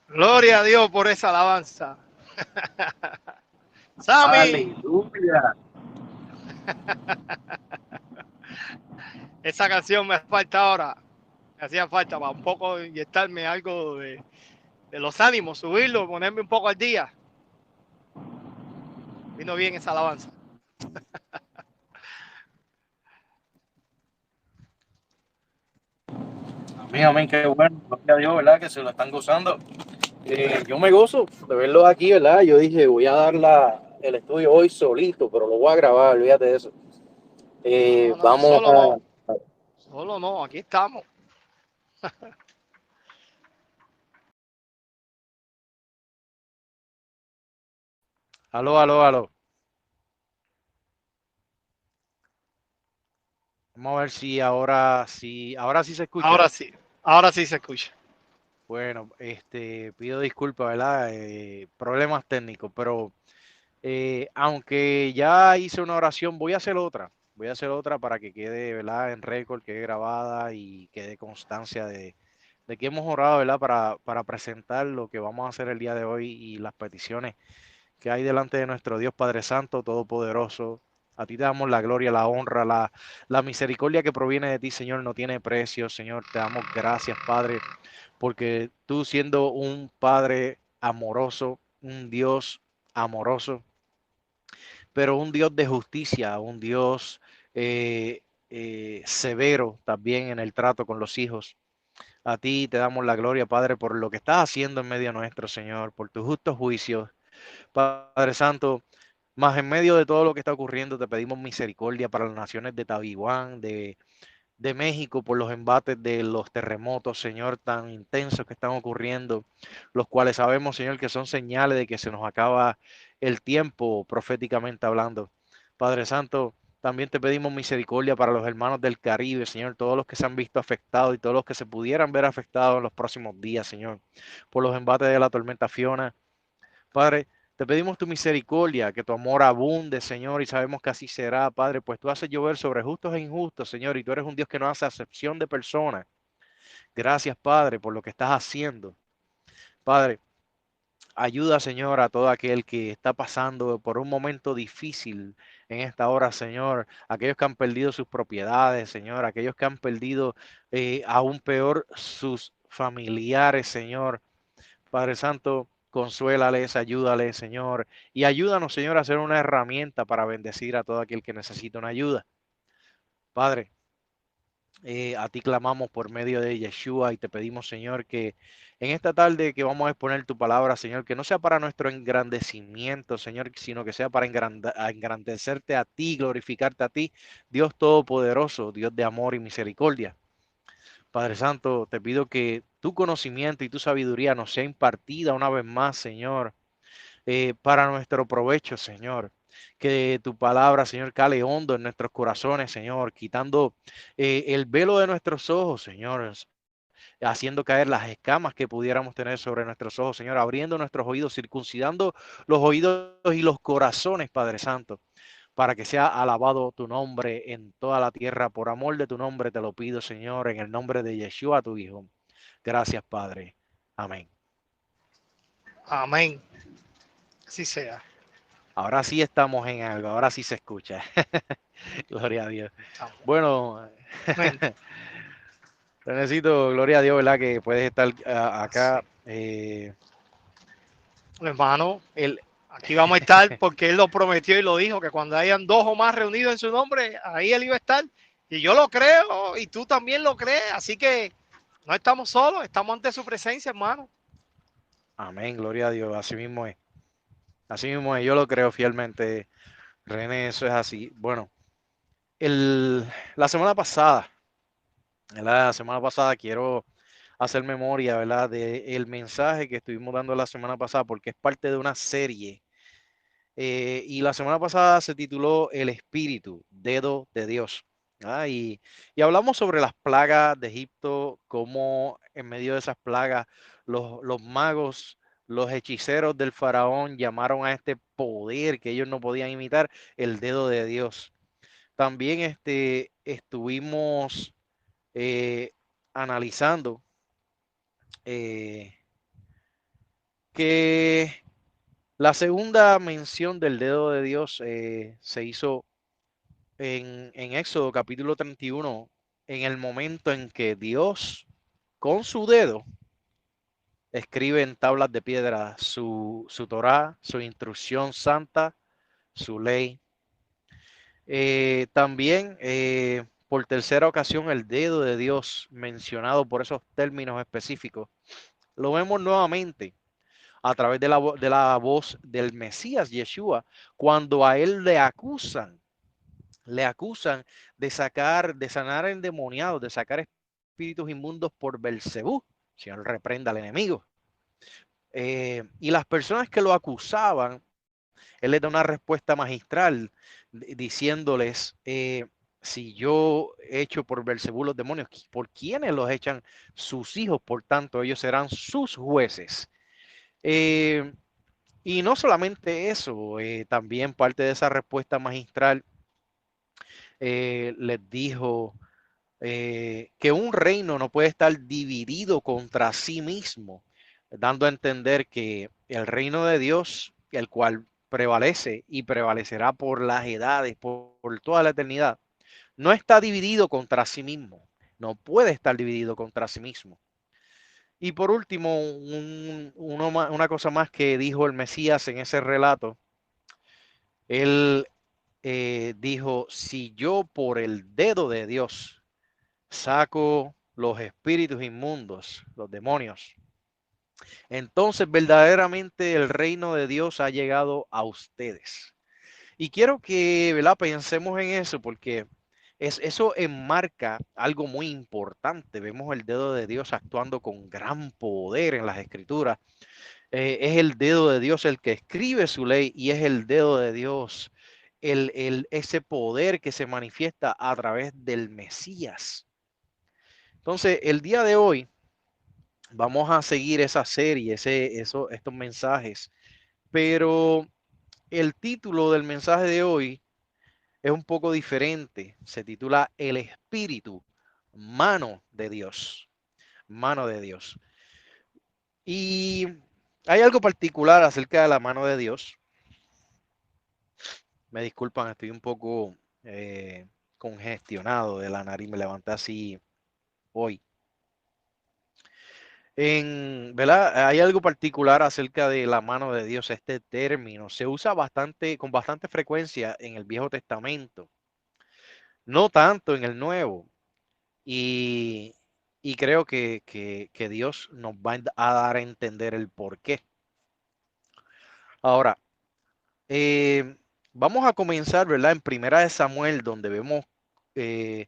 Gloria a Dios por esa alabanza. Sammy, Aleluya. esa canción me falta ahora. Me hacía falta para un poco inyectarme algo de los ánimos, subirlo, ponerme un poco al día. Vino bien esa alabanza. Amén, amén, qué bueno. Gloria a Dios, ¿verdad? Que se lo están gozando. Yo me gozo de verlos aquí, ¿verdad? Yo dije, voy a dar el estudio hoy solito, pero lo voy a grabar, olvídate de eso. No, no, Vamos solo no. a... Solo no, aquí estamos. Aló, aló, aló. Vamos a ver si ahora sí se escucha. Ahora sí se escucha. Bueno, pido disculpas, ¿verdad? Problemas técnicos, pero aunque ya hice una oración, voy a hacer otra. Voy a hacer otra para que quede, ¿verdad? En récord, quede grabada y quede constancia de que hemos orado, ¿verdad? Para presentar lo que vamos a hacer el día de hoy y las peticiones que hay delante de nuestro Dios Padre Santo, Todopoderoso. A ti te damos la gloria, la honra, la misericordia que proviene de ti, Señor, no tiene precio, Señor. Te damos gracias, Padre, porque tú siendo un Padre amoroso, un Dios amoroso, pero un Dios de justicia, un Dios severo también en el trato con los hijos. A ti te damos la gloria, Padre, por lo que estás haciendo en medio nuestro, Señor, por tus justos juicios. Padre Santo, más en medio de todo lo que está ocurriendo, te pedimos misericordia para las naciones de Taiwán, de México, por los embates de los terremotos, Señor, tan intensos que están ocurriendo, los cuales sabemos, Señor, que son señales de que se nos acaba el tiempo proféticamente hablando. Padre Santo, también te pedimos misericordia para los hermanos del Caribe, Señor, todos los que se han visto afectados y todos los que se pudieran ver afectados en los próximos días, Señor, por los embates de la tormenta Fiona. Padre, te pedimos tu misericordia, que tu amor abunde, Señor, y sabemos que así será, Padre, pues tú haces llover sobre justos e injustos, Señor, y tú eres un Dios que no hace acepción de personas. Gracias, Padre, por lo que estás haciendo. Padre, ayuda, Señor, a todo aquel que está pasando por un momento difícil en esta hora, Señor. Aquellos que han perdido sus propiedades, Señor. Aquellos que han perdido aún peor sus familiares, Señor. Padre Santo, consuélales, ayúdales, Señor, y ayúdanos, Señor, a ser una herramienta para bendecir a todo aquel que necesita una ayuda. Padre, a ti clamamos por medio de Yeshua y te pedimos, Señor, que en esta tarde que vamos a exponer tu palabra, Señor, que no sea para nuestro engrandecimiento, Señor, sino que sea para engrandecerte a ti, glorificarte a ti, Dios Todopoderoso, Dios de amor y misericordia. Padre Santo, te pido que tu conocimiento y tu sabiduría nos sea impartida una vez más, Señor, para nuestro provecho, Señor. Que tu palabra, Señor, cale hondo en nuestros corazones, Señor, quitando el velo de nuestros ojos, Señor, haciendo caer las escamas que pudiéramos tener sobre nuestros ojos, Señor, abriendo nuestros oídos, circuncidando los oídos y los corazones, Padre Santo, para que sea alabado tu nombre en toda la tierra. Por amor de tu nombre te lo pido, Señor, en el nombre de Yeshua, tu Hijo. Gracias, Padre. Amén. Amén. Así sea. Ahora sí estamos en algo, ahora sí se escucha. Gloria a Dios. Estamos. Bueno, Amén. necesito, gloria a Dios, ¿verdad? Que puedes estar acá. Sí. Hermano, aquí vamos a estar porque Él lo prometió y lo dijo, que cuando hayan dos o más reunidos en su nombre, ahí Él iba a estar. Y yo lo creo y tú también lo crees. Así que no estamos solos, estamos ante su presencia, hermano. Amén, gloria a Dios. Así mismo es. Así mismo es. Yo lo creo fielmente, René, eso es así. Bueno, el, la semana pasada, ¿verdad? La semana pasada quiero hacer memoria, ¿verdad? De el mensaje que estuvimos dando la semana pasada, porque es parte de una serie. Y la semana pasada se tituló El Espíritu, Dedo de Dios. Y hablamos sobre las plagas de Egipto, cómo en medio de esas plagas los magos, los hechiceros del faraón llamaron a este poder que ellos no podían imitar, el dedo de Dios. También estuvimos eh, analizando eh, que la segunda mención del dedo de Dios se hizo en Éxodo capítulo 31, en el momento en que Dios con su dedo escribe en tablas de piedra su Torá, su instrucción santa, su ley. También por tercera ocasión el dedo de Dios mencionado por esos términos específicos. Lo vemos nuevamente a través de la voz del Mesías Yeshua, cuando a él le acusan de sanar endemoniados, de sacar espíritus inmundos por Belcebú. Señor, reprenda al enemigo. Y las personas que lo acusaban, él les da una respuesta magistral diciéndoles, si yo echo por Belcebú los demonios, ¿por quiénes los echan? Sus hijos, por tanto, ellos serán sus jueces. Y no solamente eso, también parte de esa respuesta magistral les dijo que un reino no puede estar dividido contra sí mismo, dando a entender que el reino de Dios, el cual prevalece y prevalecerá por las edades, por toda la eternidad, no está dividido contra sí mismo, no puede estar dividido contra sí mismo. Y por último, una cosa más que dijo el Mesías en ese relato, él dijo, si yo por el dedo de Dios saco los espíritus inmundos, los demonios, entonces verdaderamente el reino de Dios ha llegado a ustedes. Y quiero que, ¿verdad?, pensemos en eso porque eso enmarca algo muy importante. Vemos el dedo de Dios actuando con gran poder en las escrituras. Es el dedo de Dios el que escribe su ley y es el dedo de Dios ese poder que se manifiesta a través del Mesías. Entonces, el día de hoy vamos a seguir esa serie, estos mensajes, pero el título del mensaje de hoy es un poco diferente. Se titula El Espíritu, mano de Dios, mano de Dios. Y hay algo particular acerca de la mano de Dios. Me disculpan, estoy un poco congestionado de la nariz, me levanté así hoy. ¿Verdad? Hay algo particular acerca de la mano de Dios. Este término se usa con bastante frecuencia en el Viejo Testamento, no tanto en el Nuevo. Y, y creo que Dios nos va a dar a entender el por qué. Ahora, eh, vamos a comenzar, ¿verdad? En Primera de Samuel, donde vemos eh,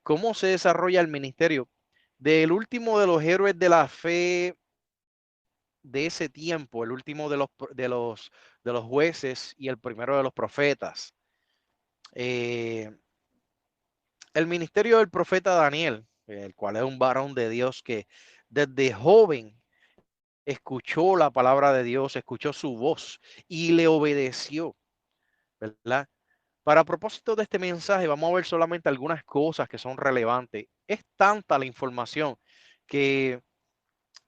cómo se desarrolla el ministerio del último de los héroes de la fe de ese tiempo, el último de los jueces y el primero de los profetas. El ministerio del profeta Daniel, el cual es un varón de Dios que desde joven escuchó la palabra de Dios, escuchó su voz y le obedeció, ¿verdad? Para propósito de este mensaje, vamos a ver solamente algunas cosas que son relevantes. Es tanta la información que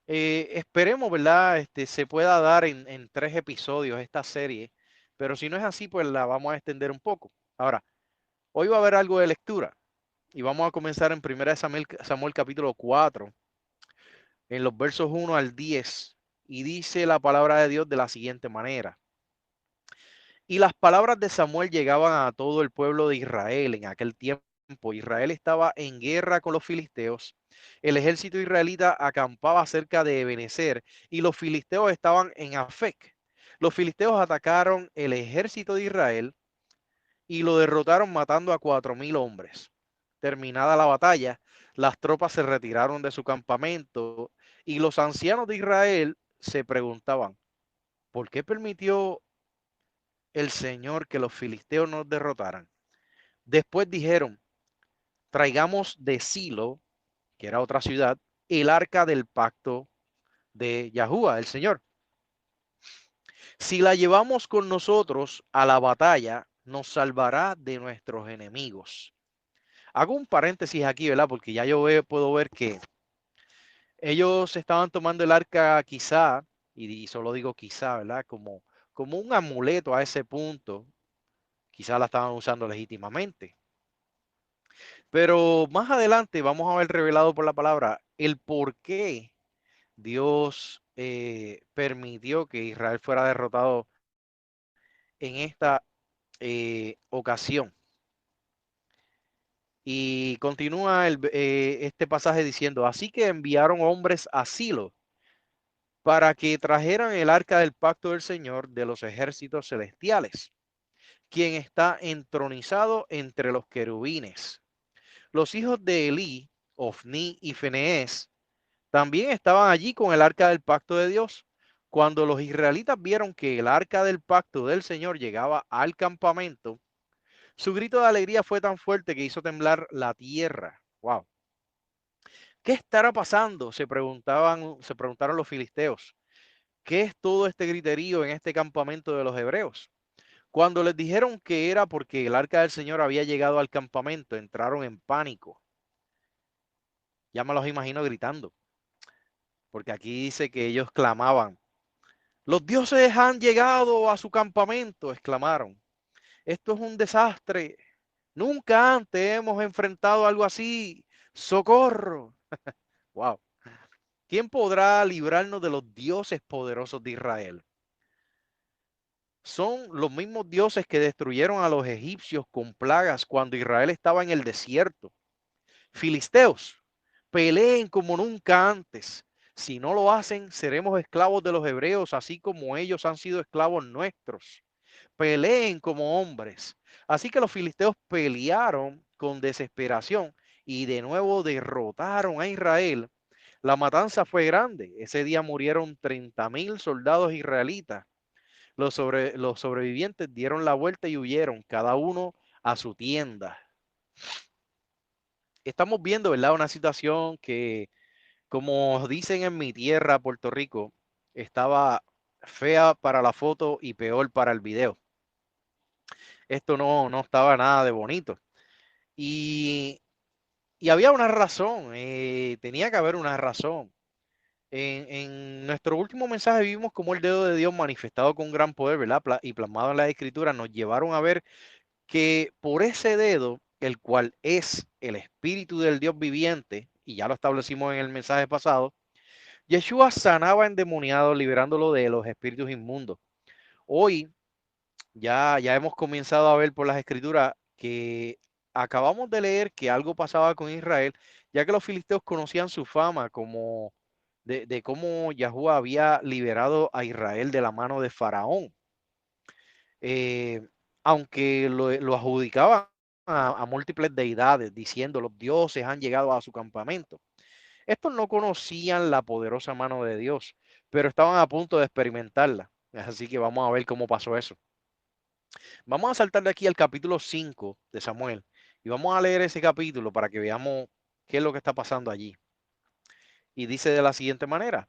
esperemos, ¿verdad? Se pueda dar en 3 episodios esta serie, pero si no es así, pues la vamos a extender un poco. Ahora, hoy va a haber algo de lectura y vamos a comenzar en 1 Samuel capítulo 4, en los versos 1 al 10, y dice la palabra de Dios de la siguiente manera. Y las palabras de Samuel llegaban a todo el pueblo de Israel en aquel tiempo. Israel estaba en guerra con los filisteos. El ejército israelita acampaba cerca de Ebenezer y los filisteos estaban en Afec. Los filisteos atacaron el ejército de Israel y lo derrotaron matando a 4,000 hombres. Terminada la batalla, las tropas se retiraron de su campamento y los ancianos de Israel se preguntaban, ¿por qué permitió el Señor que los filisteos nos derrotaran? Después dijeron, traigamos de Silo, que era otra ciudad, el arca del pacto de Yahuwah, el Señor. Si la llevamos con nosotros a la batalla, nos salvará de nuestros enemigos. Hago un paréntesis aquí, ¿verdad? Porque ya puedo ver que ellos estaban tomando el arca quizá y solo digo quizá, ¿verdad? Como un amuleto a ese punto, quizá la estaban usando legítimamente. Pero más adelante vamos a ver revelado por la palabra el por qué Dios permitió que Israel fuera derrotado en esta ocasión. Y continúa este pasaje diciendo, así que enviaron hombres a Silo para que trajeran el arca del pacto del Señor de los ejércitos celestiales, quien está entronizado entre los querubines. Los hijos de Elí, Ofni y Finees, también estaban allí con el arca del pacto de Dios. Cuando los israelitas vieron que el arca del pacto del Señor llegaba al campamento, su grito de alegría fue tan fuerte que hizo temblar la tierra. Wow. ¿Qué estará pasando? Se preguntaron los filisteos. ¿Qué es todo este griterío en este campamento de los hebreos? Cuando les dijeron que era porque el arca del Señor había llegado al campamento, entraron en pánico. Ya me los imagino gritando, porque aquí dice que ellos clamaban. Los dioses han llegado a su campamento, exclamaron. Esto es un desastre. Nunca antes hemos enfrentado algo así. ¡Socorro! Wow. ¿Quién podrá librarnos de los dioses poderosos de Israel? Son los mismos dioses que destruyeron a los egipcios con plagas cuando Israel estaba en el desierto. Filisteos, peleen como nunca antes. Si no lo hacen, seremos esclavos de los hebreos, así como ellos han sido esclavos nuestros. Peleen como hombres. Así que los filisteos pelearon con desesperación y de nuevo derrotaron a Israel. La matanza fue grande. Ese día murieron 30,000 soldados israelitas. Los sobrevivientes dieron la vuelta y huyeron, cada uno a su tienda. Estamos viendo, ¿verdad? Una situación que, como dicen en mi tierra, Puerto Rico, estaba fea para la foto y peor para el video. Esto no estaba nada de bonito. Y, y había una razón, tenía que haber una razón. En nuestro último mensaje vimos cómo el dedo de Dios manifestado con gran poder, ¿verdad? Y plasmado en la escritura, nos llevaron a ver que por ese dedo, el cual es el espíritu del Dios viviente, y ya lo establecimos en el mensaje pasado, Yeshua sanaba a endemoniados, liberándolo de los espíritus inmundos. Hoy ya hemos comenzado a ver por las escrituras que acabamos de leer que algo pasaba con Israel, ya que los filisteos conocían su fama como de cómo Yahuwah había liberado a Israel de la mano de Faraón. Eh, Aunque lo adjudicaban a múltiples deidades, diciendo los dioses han llegado a su campamento. Estos no conocían la poderosa mano de Dios, pero estaban a punto de experimentarla. Así que vamos a ver cómo pasó eso. Vamos a saltar de aquí al capítulo 5 de Samuel y vamos a leer ese capítulo para que veamos qué es lo que está pasando allí. Y dice de la siguiente manera.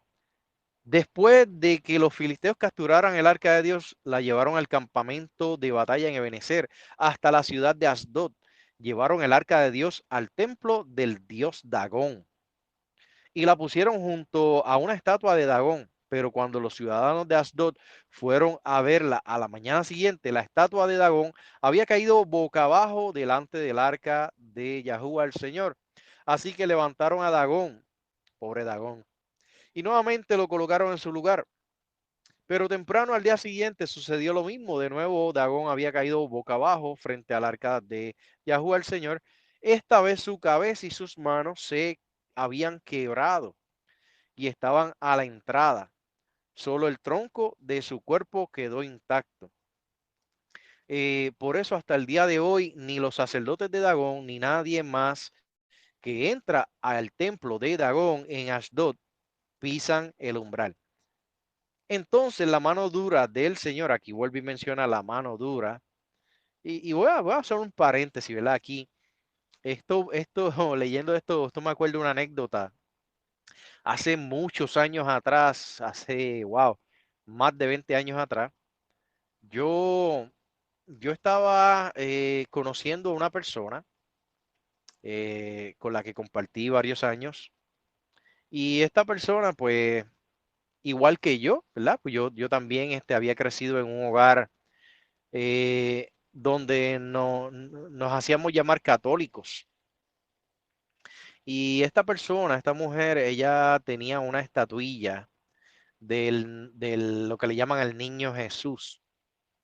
Después de que los filisteos capturaran el arca de Dios, la llevaron al campamento de batalla en Ebenezer, hasta la ciudad de Asdod. Llevaron el arca de Dios al templo del dios Dagón y la pusieron junto a una estatua de Dagón. Pero cuando los ciudadanos de Asdod fueron a verla a la mañana siguiente, la estatua de Dagón había caído boca abajo delante del arca de Yahuwah el Señor. Así que levantaron a Dagón, pobre Dagón, y nuevamente lo colocaron en su lugar. Pero temprano al día siguiente sucedió lo mismo. De nuevo, Dagón había caído boca abajo frente al arca de Yahuwah el Señor. Esta vez su cabeza y sus manos se habían quebrado y estaban a la entrada. Solo el tronco de su cuerpo quedó intacto. Por eso hasta el día de hoy ni los sacerdotes de Dagón ni nadie más que entra al templo de Dagón en Asdod pisan el umbral. Entonces la mano dura del Señor, aquí vuelve y menciona la mano dura, y voy a hacer un paréntesis, ¿verdad? Aquí, leyendo esto me acuerdo de una anécdota. Hace muchos años atrás, wow, más de 20 años atrás, yo, yo estaba conociendo a una persona con la que compartí varios años, y esta persona, pues, igual que yo, ¿verdad? Pues yo también había crecido en un hogar donde nos hacíamos llamar católicos. Y esta persona, esta mujer, ella tenía una estatuilla del lo que le llaman el niño Jesús,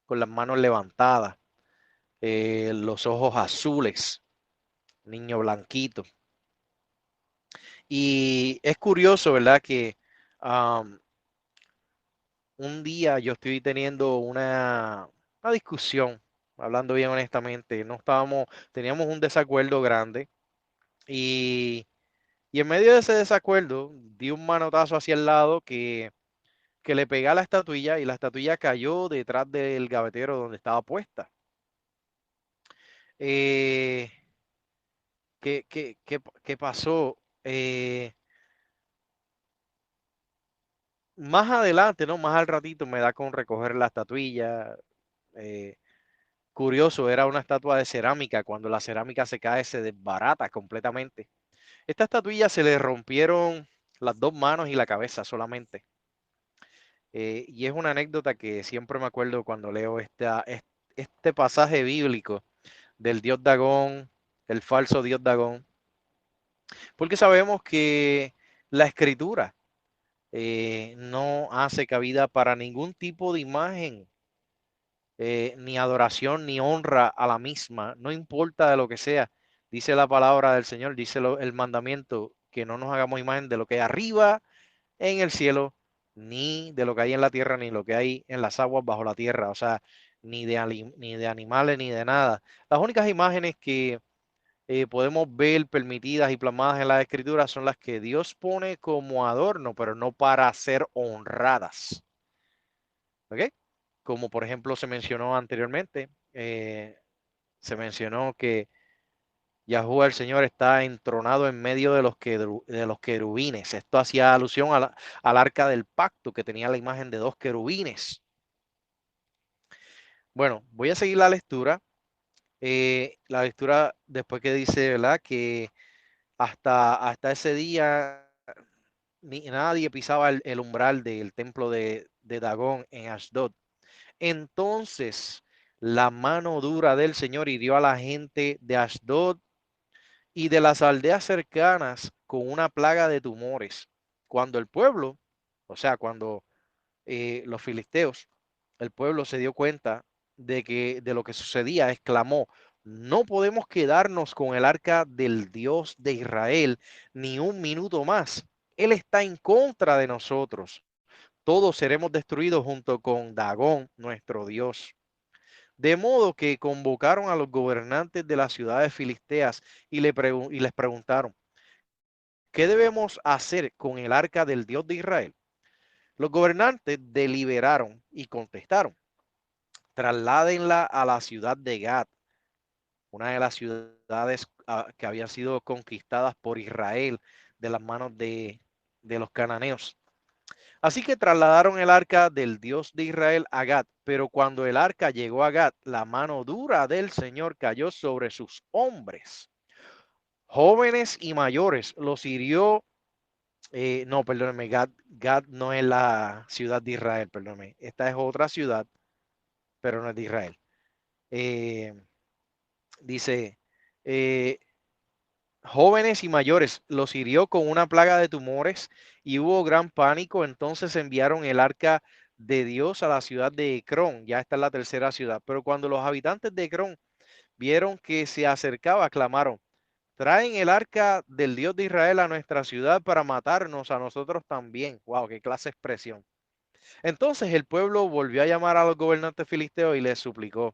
con las manos levantadas, los ojos azules, niño blanquito. Y es curioso, ¿verdad? Que um, un día yo estoy teniendo una discusión, hablando bien honestamente, teníamos un desacuerdo grande y en medio de ese desacuerdo di un manotazo hacia el lado que le pegué a la estatuilla y la estatuilla cayó detrás del gavetero donde estaba puesta. Eh, ¿qué pasó? Más adelante, ¿no? Más al ratito me da con recoger la estatuilla. eh, Curioso, era una estatua de cerámica. Cuando la cerámica se cae, se desbarata completamente. Esta estatuilla se le rompieron las dos manos y la cabeza solamente. Y es una anécdota que siempre me acuerdo cuando leo este pasaje bíblico del dios Dagón, el falso dios Dagón, porque sabemos que la escritura no hace cabida para ningún tipo de imagen, ni adoración, ni honra a la misma, no importa de lo que sea. Dice la palabra del Señor, dice el mandamiento, que no nos hagamos imagen de lo que hay arriba en el cielo, ni de lo que hay en la tierra, ni lo que hay en las aguas bajo la tierra, o sea, ni de animales, ni de nada. Las únicas imágenes que podemos ver permitidas y plasmadas en la escritura son las que Dios pone como adorno, pero no para ser honradas. ¿Ok? Como por ejemplo se mencionó anteriormente, se mencionó que Yahuwah el Señor está entronado en medio de los querubines. Esto hacía alusión al arca del pacto que tenía la imagen de dos querubines. Bueno, voy a seguir la lectura. La lectura después que dice, ¿verdad? Que hasta ese día nadie pisaba el umbral del templo de Dagón en Ashdod. Entonces la mano dura del Señor hirió a la gente de Ashdod y de las aldeas cercanas con una plaga de tumores. Cuando el pueblo, o sea, cuando los filisteos, el pueblo se dio cuenta de lo que sucedía, exclamó: no podemos quedarnos con el arca del Dios de Israel ni un minuto más. Él está en contra de nosotros. Todos seremos destruidos junto con Dagón, nuestro Dios. De modo que convocaron a los gobernantes de las ciudades filisteas y les preguntaron: ¿qué debemos hacer con el arca del Dios de Israel? Los gobernantes deliberaron y contestaron: trasládenla a la ciudad de Gad, una de las ciudades que habían sido conquistadas por Israel de las manos de los cananeos. Así que trasladaron el arca del Dios de Israel a Gad, pero cuando el arca llegó a Gad, la mano dura del Señor cayó sobre sus hombres, jóvenes y mayores. Los hirió, no, perdóneme, Gad no es la ciudad de Israel, perdóneme. Esta es otra ciudad, pero no es de Israel. Eh, dice, eh, jóvenes y mayores, los hirió con una plaga de tumores y hubo gran pánico. Entonces enviaron el arca de Dios a la ciudad de Ecrón. Ya está en la tercera ciudad. Pero cuando los habitantes de Ecrón vieron que se acercaba, clamaron: traen el arca del Dios de Israel a nuestra ciudad para matarnos a nosotros también. Wow, qué clase de expresión. Entonces el pueblo volvió a llamar a los gobernantes filisteos y les suplicó: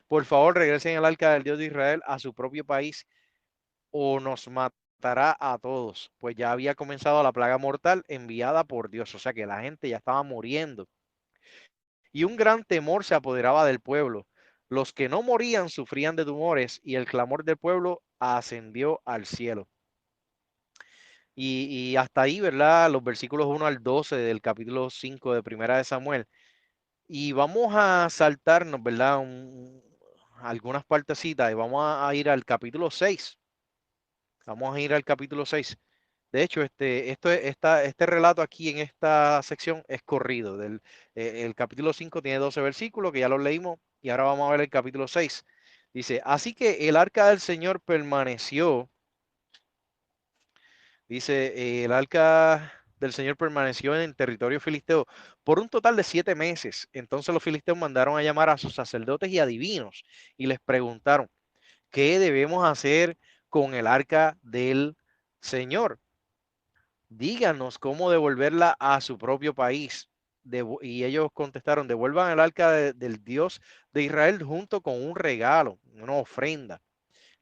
por favor, regresen el arca del Dios de Israel a su propio país o nos matará a todos, pues ya había comenzado la plaga mortal enviada por Dios, o sea que la gente ya estaba muriendo. Y un gran temor se apoderaba del pueblo. Los que no morían sufrían de tumores y el clamor del pueblo ascendió al cielo. Y hasta ahí, ¿verdad? Los versículos 1 al 12 del capítulo 5 de Primera de Samuel. Y vamos a saltarnos, ¿verdad? Algunas partecitas y vamos a ir al capítulo 6. Vamos a ir al capítulo 6. De hecho, este relato aquí en esta sección es corrido. El capítulo 5 tiene 12 versículos que ya los leímos y ahora vamos a ver el capítulo 6. Dice, así que el arca del Señor permaneció, dice, el arca del Señor permaneció en el territorio filisteo por un total de 7 meses. Entonces los filisteos mandaron a llamar a sus sacerdotes y adivinos y les preguntaron, ¿qué debemos hacer con el arca del Señor? Díganos cómo devolverla a su propio país. Y ellos contestaron, devuelvan el arca del Dios de Israel junto con un regalo, una ofrenda.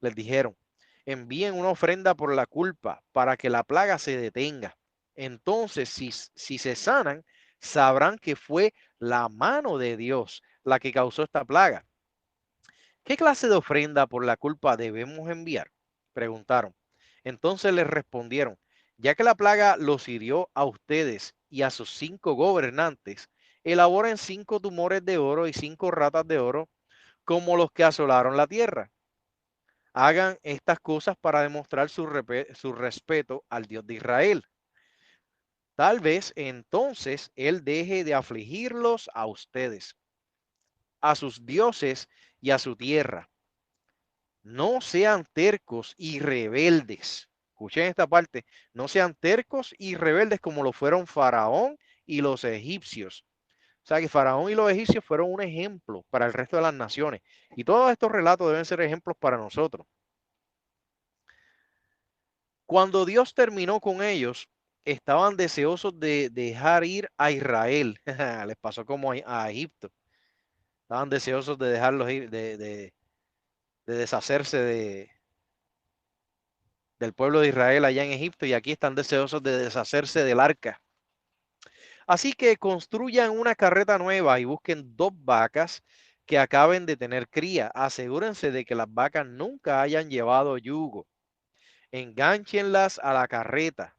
Les dijeron, envíen una ofrenda por la culpa para que la plaga se detenga. Entonces, si se sanan, sabrán que fue la mano de Dios la que causó esta plaga. ¿Qué clase de ofrenda por la culpa debemos enviar? Preguntaron. Entonces les respondieron, ya que la plaga los hirió a ustedes y a sus 5 gobernantes, elaboren 5 tumores de oro y 5 ratas de oro como los que asolaron la tierra. Hagan estas cosas para demostrar su respeto al Dios de Israel. Tal vez entonces Él deje de afligirlos a ustedes, a sus dioses y a su tierra. No sean tercos y rebeldes. Escuchen esta parte. No sean tercos y rebeldes como lo fueron Faraón y los egipcios. O sea que Faraón y los egipcios fueron un ejemplo para el resto de las naciones. Y todos estos relatos deben ser ejemplos para nosotros. Cuando Dios terminó con ellos, estaban deseosos de dejar ir a Israel. Les pasó como a Egipto. Estaban deseosos de dejarlos ir, de deshacerse del pueblo de Israel allá en Egipto y aquí están deseosos de deshacerse del arca. Así que construyan una carreta nueva y busquen 2 vacas que acaben de tener cría. Asegúrense de que las vacas nunca hayan llevado yugo. Engánchenlas a la carreta,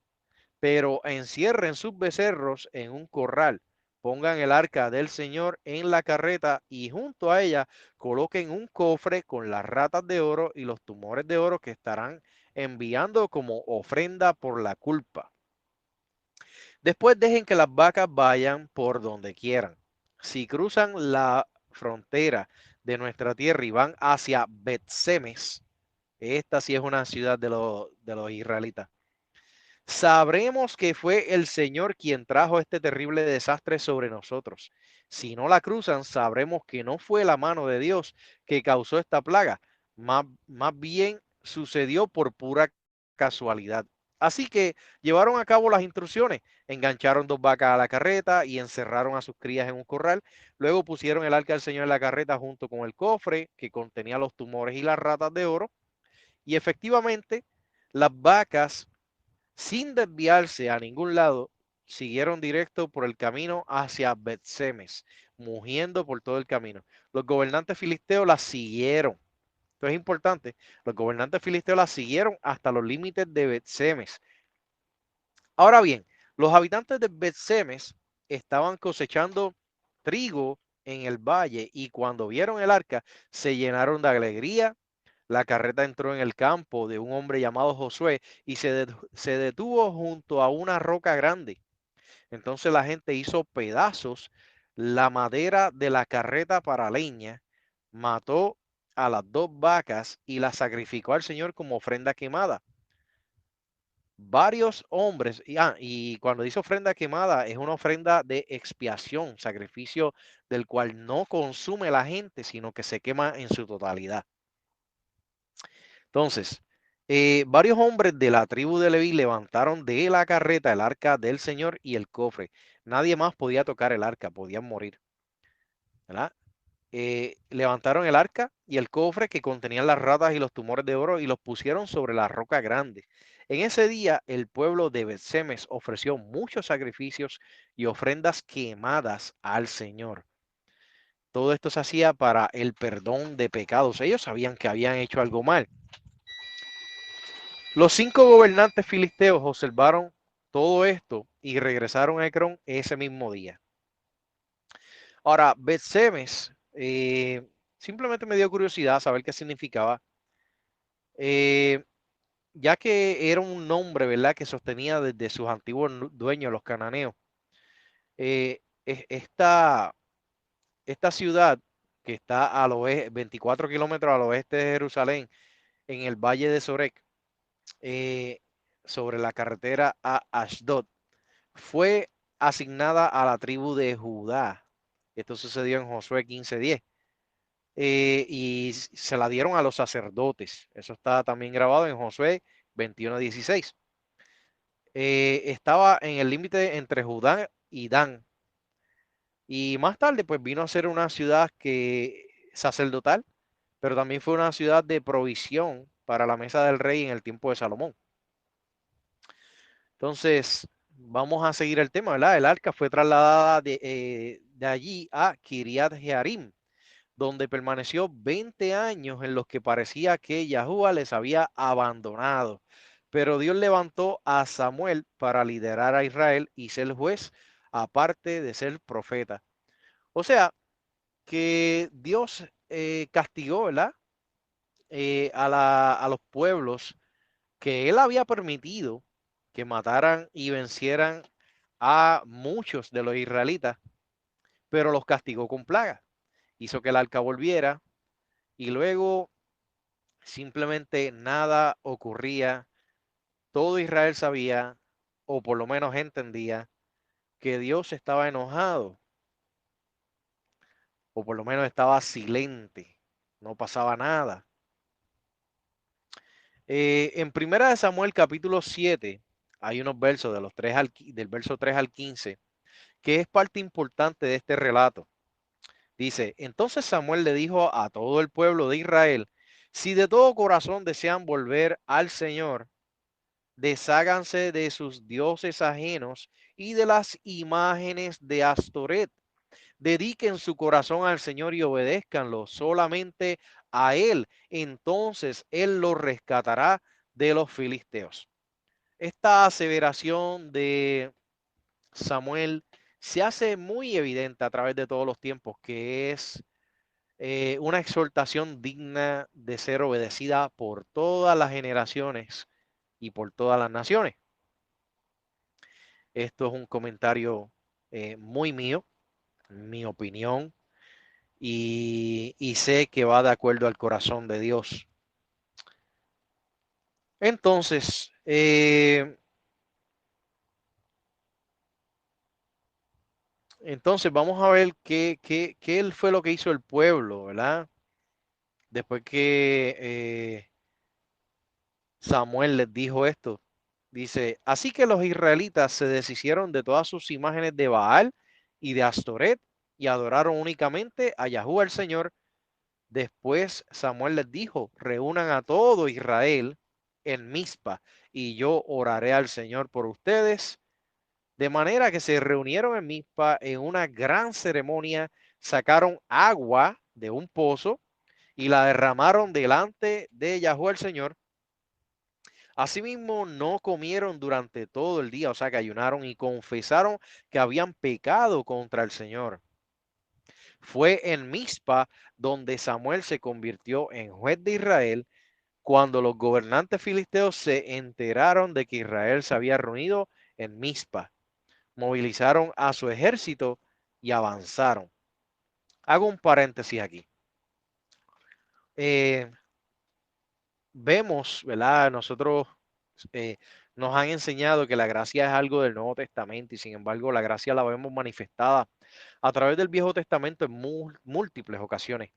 pero encierren sus becerros en un corral. Pongan el arca del Señor en la carreta y junto a ella coloquen un cofre con las ratas de oro y los tumores de oro que estarán enviando como ofrenda por la culpa. Después dejen que las vacas vayan por donde quieran. Si cruzan la frontera de nuestra tierra y van hacia Bet-Semes, esta sí es una ciudad de los israelitas, sabremos que fue el Señor quien trajo este terrible desastre sobre nosotros. Si no la cruzan, sabremos que no fue la mano de Dios que causó esta plaga, más bien sucedió por pura casualidad. Así que llevaron a cabo las instrucciones, engancharon 2 vacas a la carreta y encerraron a sus crías en un corral. Luego pusieron el arca del Señor en la carreta junto con el cofre que contenía los tumores y las ratas de oro. Y efectivamente, las vacas sin desviarse a ningún lado, siguieron directo por el camino hacia Bet-Semes, mugiendo por todo el camino. Los gobernantes filisteos las siguieron. Esto es importante. Los gobernantes filisteos las siguieron hasta los límites de Bet-Semes. Ahora bien, los habitantes de Bet-Semes estaban cosechando trigo en el valle y cuando vieron el arca se llenaron de alegría. La carreta entró en el campo de un hombre llamado Josué y se detuvo junto a una roca grande. Entonces la gente hizo pedazos la madera de la carreta para leña, mató a las 2 vacas y las sacrificó al Señor como ofrenda quemada. Varios hombres, y cuando dice ofrenda quemada, es una ofrenda de expiación, sacrificio del cual no consume la gente, sino que se quema en su totalidad. Entonces, varios hombres de la tribu de Leví levantaron de la carreta el arca del Señor y el cofre. Nadie más podía tocar el arca, podían morir, ¿verdad? Levantaron el arca y el cofre que contenían las ratas y los tumores de oro y los pusieron sobre la roca grande. En ese día el pueblo de Bet-Semes ofreció muchos sacrificios y ofrendas quemadas al Señor. Todo esto se hacía para el perdón de pecados. Ellos sabían que habían hecho algo mal. Los 5 gobernantes filisteos observaron todo esto y regresaron a Ecrón ese mismo día. Ahora, Bet-Semes simplemente me dio curiosidad saber qué significaba. ya que era un nombre, ¿verdad?, que sostenía desde sus antiguos dueños, los cananeos, esta ciudad que está al oeste, 24 kilómetros al oeste de Jerusalén, en el valle de Sorek, eh, sobre la carretera a Ashdod, fue asignada a la tribu de Judá. Esto sucedió en Josué 15:10. Y se la dieron a los sacerdotes. Eso está también grabado en Josué 21:16. Estaba en el límite entre Judá y Dan. Y más tarde, pues vino a ser una ciudad sacerdotal, pero también fue una ciudad de provisión para la mesa del rey en el tiempo de Salomón. Entonces, vamos a seguir el tema, ¿verdad? El arca fue trasladada de allí a Kiriat Jearim, donde permaneció 20 años en los que parecía que Yahuwah les había abandonado. Pero Dios levantó a Samuel para liderar a Israel y ser juez, aparte de ser profeta. O sea, que Dios castigó, ¿verdad? A los pueblos que él había permitido que mataran y vencieran a muchos de los israelitas, pero los castigó con plagas. Hizo que el arca volviera y luego simplemente nada ocurría. Todo Israel sabía, o por lo menos entendía, que Dios estaba enojado, o por lo menos estaba silente, no pasaba nada. En Primera de Samuel capítulo 7 hay unos versos del verso 3 al 15, que es parte importante de este relato. Dice, entonces Samuel le dijo a todo el pueblo de Israel, si de todo corazón desean volver al Señor, desháganse de sus dioses ajenos y de las imágenes de Astoret. Dediquen su corazón al Señor y obedézcanlo solamente a Él. Entonces Él los rescatará de los filisteos. Esta aseveración de Samuel se hace muy evidente a través de todos los tiempos, que es una exhortación digna de ser obedecida por todas las generaciones y por todas las naciones. Esto es un comentario muy mío, mi opinión, y sé que va de acuerdo al corazón de Dios. Entonces, vamos a ver qué fue lo que hizo el pueblo, ¿verdad? Después que Samuel les dijo esto. Dice, así que los israelitas se deshicieron de todas sus imágenes de Baal y de Astoret y adoraron únicamente a Yahuwah el Señor. Después Samuel les dijo, reúnan a todo Israel en Mizpa y yo oraré al Señor por ustedes. De manera que se reunieron en Mizpa en una gran ceremonia, sacaron agua de un pozo y la derramaron delante de Yahuwah el Señor. Asimismo, no comieron durante todo el día, o sea que ayunaron y confesaron que habían pecado contra el Señor. Fue en Mizpa donde Samuel se convirtió en juez de Israel cuando los gobernantes filisteos se enteraron de que Israel se había reunido en Mizpa. Movilizaron a su ejército y avanzaron. Hago un paréntesis aquí. Vemos, ¿verdad? Nosotros nos han enseñado que la gracia es algo del Nuevo Testamento y sin embargo la gracia la vemos manifestada a través del Viejo Testamento en múltiples ocasiones.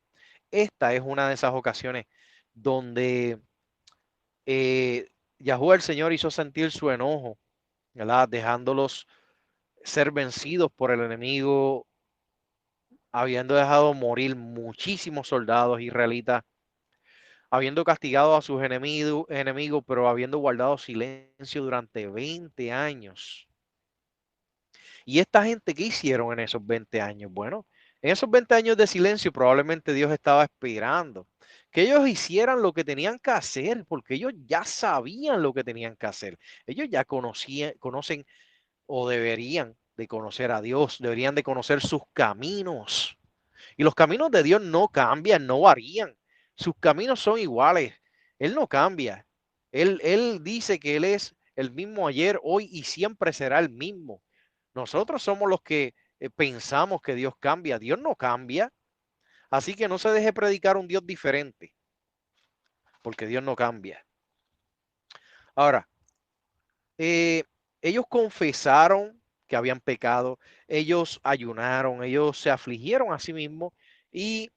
Esta es una de esas ocasiones donde Yahuwah el Señor hizo sentir su enojo, ¿verdad? Dejándolos ser vencidos por el enemigo, habiendo dejado morir muchísimos soldados israelitas, habiendo castigado a sus enemigos, pero habiendo guardado silencio durante 20 años. ¿Y esta gente qué hicieron en esos 20 años? Bueno, en esos 20 años de silencio probablemente Dios estaba esperando que ellos hicieran lo que tenían que hacer, porque ellos ya sabían lo que tenían que hacer. Ellos ya conocen o deberían de conocer a Dios, deberían de conocer sus caminos. Y los caminos de Dios no cambian, no varían. Sus caminos son iguales. Él no cambia. Él dice que Él es el mismo ayer, hoy y siempre será el mismo. Nosotros somos los que pensamos que Dios cambia. Dios no cambia. Así que no se deje predicar un Dios diferente, porque Dios no cambia. Ahora, eh, ellos confesaron que habían pecado, ellos ayunaron, ellos se afligieron a sí mismos y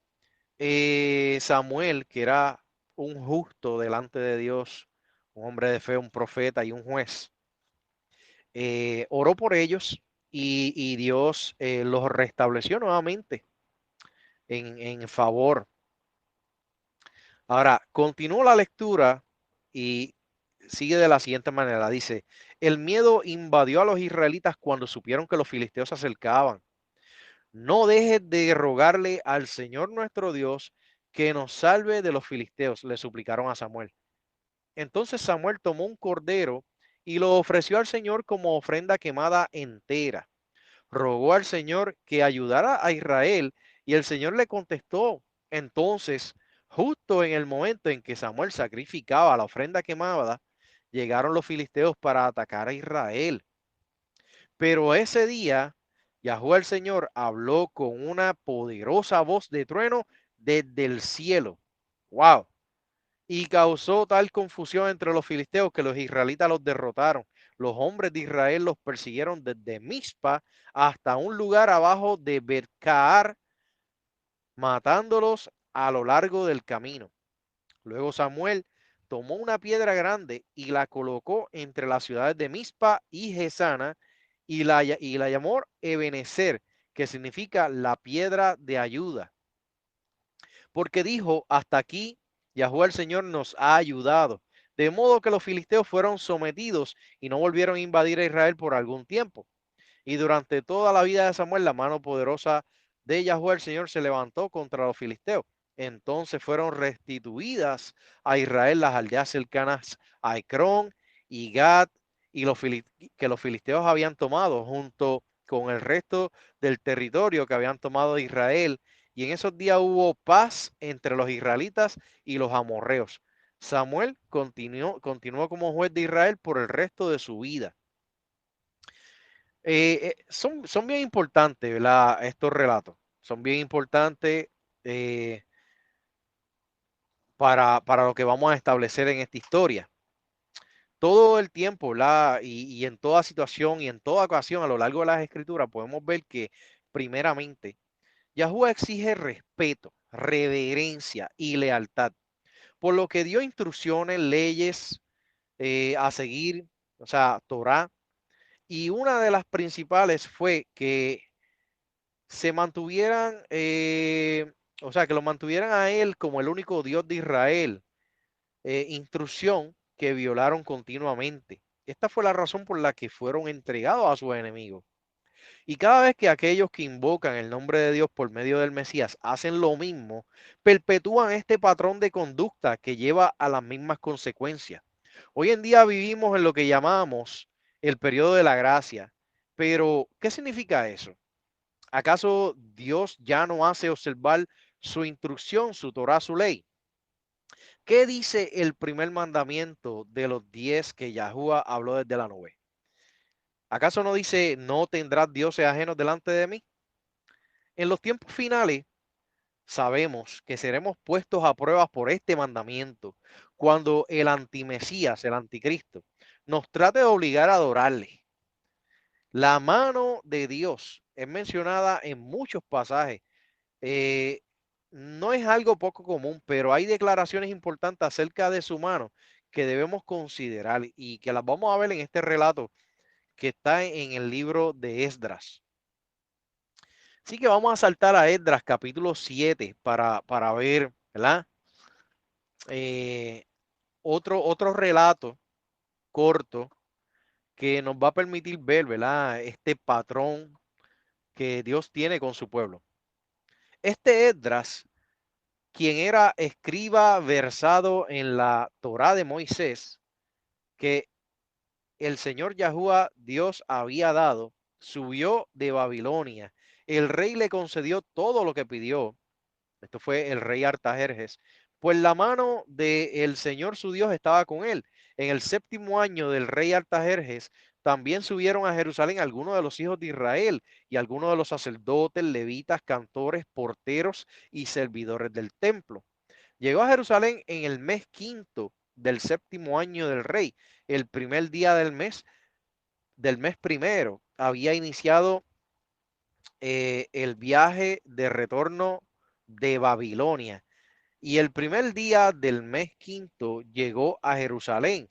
Samuel, que era un justo delante de Dios, un hombre de fe, un profeta y un juez, oró por ellos y Dios los restableció nuevamente en favor. Ahora, continúa la lectura y sigue de la siguiente manera. Dice, el miedo invadió a los israelitas cuando supieron que los filisteos se acercaban. No dejes de rogarle al Señor nuestro Dios que nos salve de los filisteos, le suplicaron a Samuel. Entonces Samuel tomó un cordero y lo ofreció al Señor como ofrenda quemada entera. Rogó al Señor que ayudara a Israel y el Señor le contestó. Entonces, justo en el momento en que Samuel sacrificaba la ofrenda quemada, llegaron los filisteos para atacar a Israel. Pero ese día, Yahuwah el Señor habló con una poderosa voz de trueno desde el cielo. ¡Wow! Y causó tal confusión entre los filisteos que los israelitas los derrotaron. Los hombres de Israel los persiguieron desde Mizpa hasta un lugar abajo de Betcaar, matándolos a lo largo del camino. Luego Samuel tomó una piedra grande y la colocó entre las ciudades de Mizpa y Gesana y la llamó Ebenezer, que significa la piedra de ayuda. Porque dijo, hasta aquí Yahuwah el Señor nos ha ayudado. De modo que los filisteos fueron sometidos y no volvieron a invadir a Israel por algún tiempo. Y durante toda la vida de Samuel, la mano poderosa de Yahuwah el Señor se levantó contra los filisteos. Entonces fueron restituidas a Israel las aldeas cercanas a Ecrón y Gad y que los filisteos habían tomado junto con el resto del territorio que habían tomado de Israel. Y en esos días hubo paz entre los israelitas y los amorreos. Samuel continuó como juez de Israel por el resto de su vida. Son bien importantes, ¿verdad? Estos relatos. Son bien importantes eh, para lo que vamos a establecer en esta historia. Todo el tiempo, ¿verdad? Y en toda situación y en toda ocasión a lo largo de las escrituras podemos ver que primeramente Yahuwah exige respeto, reverencia y lealtad, por lo que dio instrucciones, leyes a seguir, o sea, Torah, y una de las principales fue que se mantuvieran, o sea, que lo mantuvieran a él como el único Dios de Israel, instrucción que violaron continuamente. Esta fue la razón por la que fueron entregados a sus enemigos. Y cada vez que aquellos que invocan el nombre de Dios por medio del Mesías hacen lo mismo, perpetúan este patrón de conducta que lleva a las mismas consecuencias. Hoy en día vivimos en lo que llamamos el periodo de la gracia. Pero, ¿qué significa eso? ¿Acaso Dios ya no hace observar su instrucción, su Torah, su ley? ¿Qué dice el primer mandamiento de los 10 que Yahuwah habló desde la nube? ¿Acaso no dice, no tendrás dioses ajenos delante de mí? En los tiempos finales sabemos que seremos puestos a prueba por este mandamiento cuando el antimesías, el anticristo, nos trate de obligar a adorarle. La mano de Dios es mencionada en muchos pasajes. Eh, no es algo poco común, pero hay declaraciones importantes acerca de su mano que debemos considerar y que las vamos a ver en este relato que está en el libro de Esdras. Así que vamos a saltar a Esdras capítulo 7 para ver, ¿verdad? Eh, otro relato corto que nos va a permitir ver, ¿verdad? Este patrón que Dios tiene con su pueblo. Este Esdras, quien era escriba versado en la Torá de Moisés, que el Señor Yahuwah Dios había dado, subió de Babilonia. El rey le concedió todo lo que pidió. Esto fue el rey Artajerjes. Pues la mano del Señor su Dios estaba con él. En el 7º año del rey Artajerjes, también subieron a Jerusalén algunos de los hijos de Israel y algunos de los sacerdotes, levitas, cantores, porteros y servidores del templo. Llegó a Jerusalén en el mes quinto del 7º año del rey, el primer día del mes primero. Había iniciado el viaje de retorno de Babilonia. Y el primer día del mes quinto llegó a Jerusalén,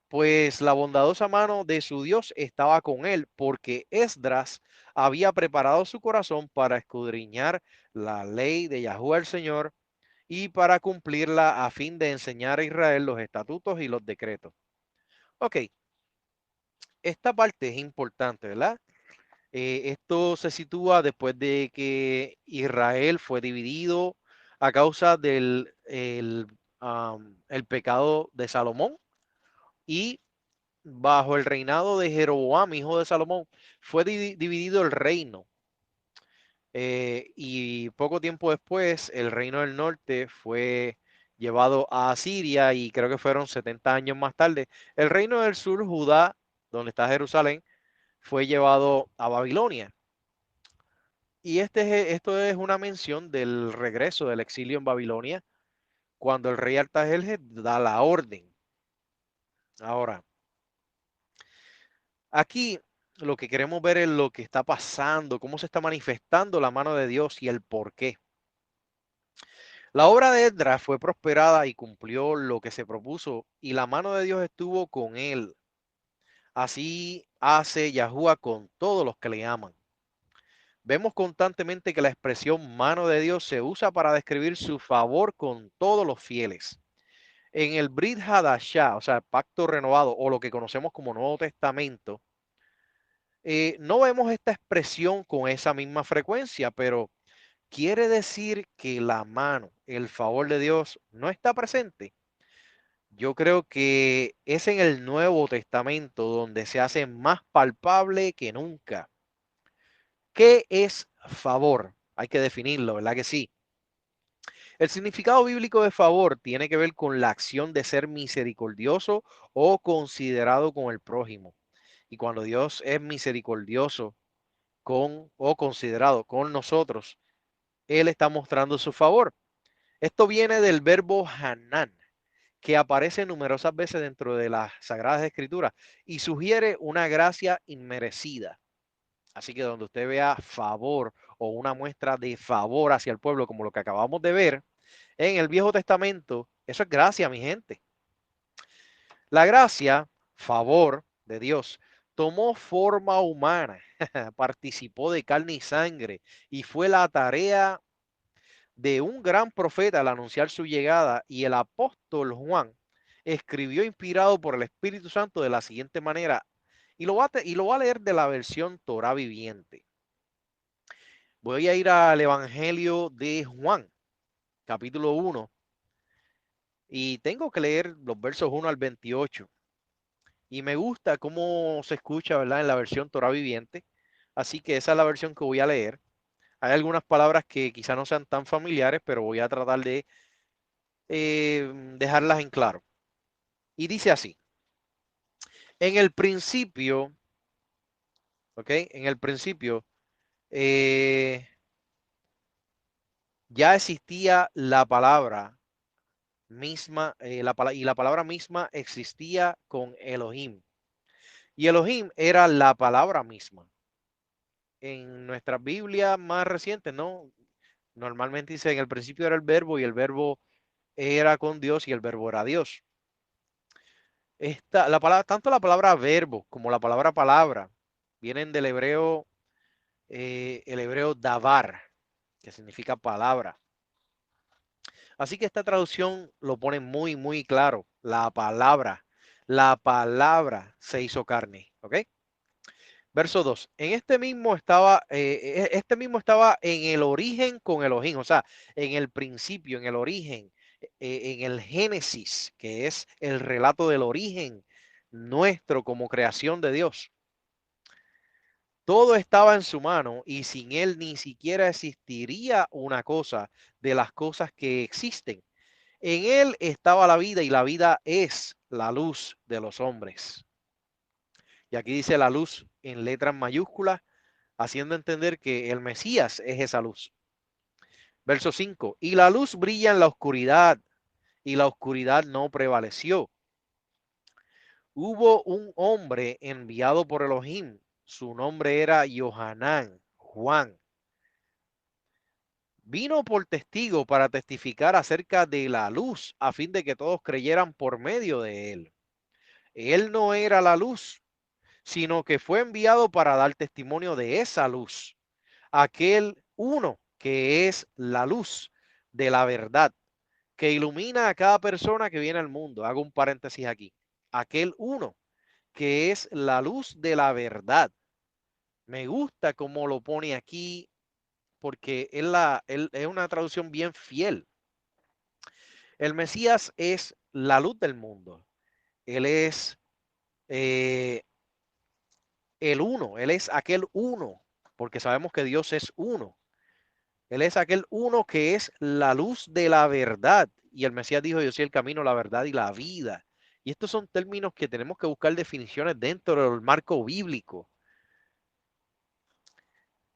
pues la bondadosa mano de su Dios estaba con él, porque Esdras había preparado su corazón para escudriñar la ley de Yahuwah el Señor y para cumplirla a fin de enseñar a Israel los estatutos y los decretos. Ok, esta parte es importante, ¿verdad? Esto se sitúa después de que Israel fue dividido a causa del el pecado de Salomón, y bajo el reinado de Jeroboam, hijo de Salomón, fue dividido el reino. Y poco tiempo después, el reino del norte fue llevado a Asiria, y creo que fueron 70 años más tarde, el reino del sur, Judá, donde está Jerusalén, fue llevado a Babilonia. Y esto es una mención del regreso del exilio en Babilonia, cuando el rey Artajerjes da la orden. Ahora, aquí lo que queremos ver es lo que está pasando, cómo se está manifestando la mano de Dios y el por qué. La obra de Esdras fue prosperada y cumplió lo que se propuso, y la mano de Dios estuvo con él. Así hace Yahuwah con todos los que le aman. Vemos constantemente que la expresión mano de Dios se usa para describir su favor con todos los fieles. En el Brit Hadashah, o sea, el pacto renovado, o lo que conocemos como Nuevo Testamento, no vemos esta expresión con esa misma frecuencia, pero quiere decir que la mano, el favor de Dios no está presente. Yo creo que es en el Nuevo Testamento donde se hace más palpable que nunca. ¿Qué es favor? Hay que definirlo, ¿verdad que sí? El significado bíblico de favor tiene que ver con la acción de ser misericordioso o considerado con el prójimo. Y cuando Dios es misericordioso con o considerado con nosotros, Él está mostrando su favor. Esto viene del verbo hanan, que aparece numerosas veces dentro de las Sagradas Escrituras y sugiere una gracia inmerecida. Así que donde usted vea favor o una muestra de favor hacia el pueblo, como lo que acabamos de ver en el Viejo Testamento, eso es gracia, mi gente. La gracia, favor de Dios, tomó forma humana, participó de carne y sangre, y fue la tarea de un gran profeta al anunciar su llegada. Y el apóstol Juan escribió inspirado por el Espíritu Santo de la siguiente manera, y lo va a leer de la versión Torah viviente. Voy a ir al Evangelio de Juan, capítulo 1, y tengo que leer los versos 1 al 28. Y me gusta cómo se escucha, ¿verdad?, en la versión Torah viviente. Así que esa es la versión que voy a leer. Hay algunas palabras que quizá no sean tan familiares, pero voy a tratar de dejarlas en claro. Y dice así: en el principio, ¿ok? En el principio ya existía la palabra misma, y la palabra misma existía con Elohim. Y Elohim era la palabra misma. En nuestras Biblias más recientes, ¿no? Normalmente dice: en el principio era el verbo, y el verbo era con Dios, y el verbo era Dios. La palabra, tanto la palabra verbo como la palabra palabra vienen del hebreo, el hebreo davar, que significa palabra. Así que esta traducción lo pone muy, muy claro. La palabra se hizo carne, ¿ok? Verso 2. Este mismo estaba en el origen con Elohim, o sea, en el principio, en el origen, en el Génesis, que es el relato del origen nuestro como creación de Dios. Todo estaba en su mano, y sin él ni siquiera existiría una cosa de las cosas que existen. En él estaba la vida y la vida es la luz de los hombres. Y aquí dice la luz en letras mayúsculas, haciendo entender que el Mesías es esa luz. Verso 5. Y la luz brilla en la oscuridad y la oscuridad no prevaleció. Hubo un hombre enviado por Elohim. Su nombre era Johanán, Juan. Vino por testigo para testificar acerca de la luz, a fin de que todos creyeran por medio de él. Él no era la luz, sino que fue enviado para dar testimonio de esa luz. Aquel uno que es la luz de la verdad, que ilumina a cada persona que viene al mundo. Hago un paréntesis aquí. Aquel uno que es la luz de la verdad. Me gusta cómo lo pone aquí porque es una traducción bien fiel. El Mesías es la luz del mundo. Él es eh, el uno, él es aquel uno, porque sabemos que Dios es uno. Él es aquel uno que es la luz de la verdad. Y el Mesías dijo, yo soy el camino, la verdad y la vida. Y estos son términos que tenemos que buscar definiciones dentro del marco bíblico.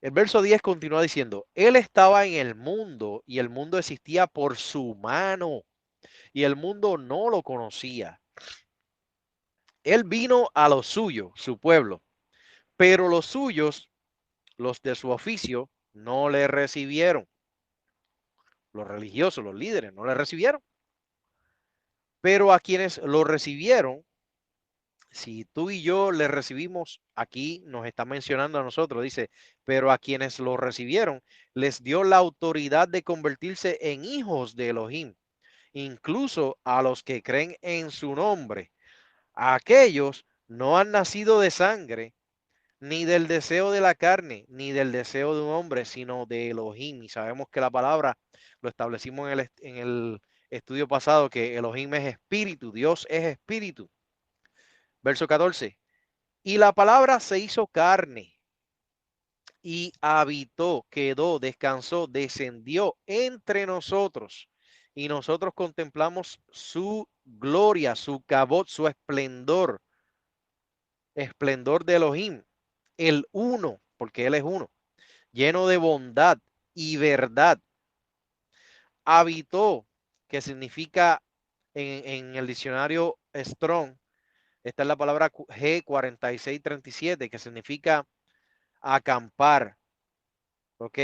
El verso 10 continúa diciendo, él estaba en el mundo y el mundo existía por su mano y el mundo no lo conocía. Él vino a lo suyo, su pueblo, pero los suyos, los de su oficio, no le recibieron. Los religiosos, los líderes, no le recibieron. Pero a quienes lo recibieron, si tú y yo le recibimos, aquí nos está mencionando a nosotros, dice, pero a quienes lo recibieron, les dio la autoridad de convertirse en hijos de Elohim, incluso a los que creen en su nombre. A aquellos no han nacido de sangre, ni del deseo de la carne, ni del deseo de un hombre, sino de Elohim. Y sabemos que la palabra lo establecimos en el estudio pasado, que Elohim es espíritu, Dios es espíritu. Verso 14. Y la palabra se hizo carne y habitó, quedó, descansó, descendió entre nosotros. Y nosotros contemplamos su gloria, su cabot, su esplendor, esplendor de Elohim, el uno, porque Él es uno, lleno de bondad y verdad. Habitó, que significa en el diccionario Strong, esta es la palabra G4637, que significa acampar, ¿ok?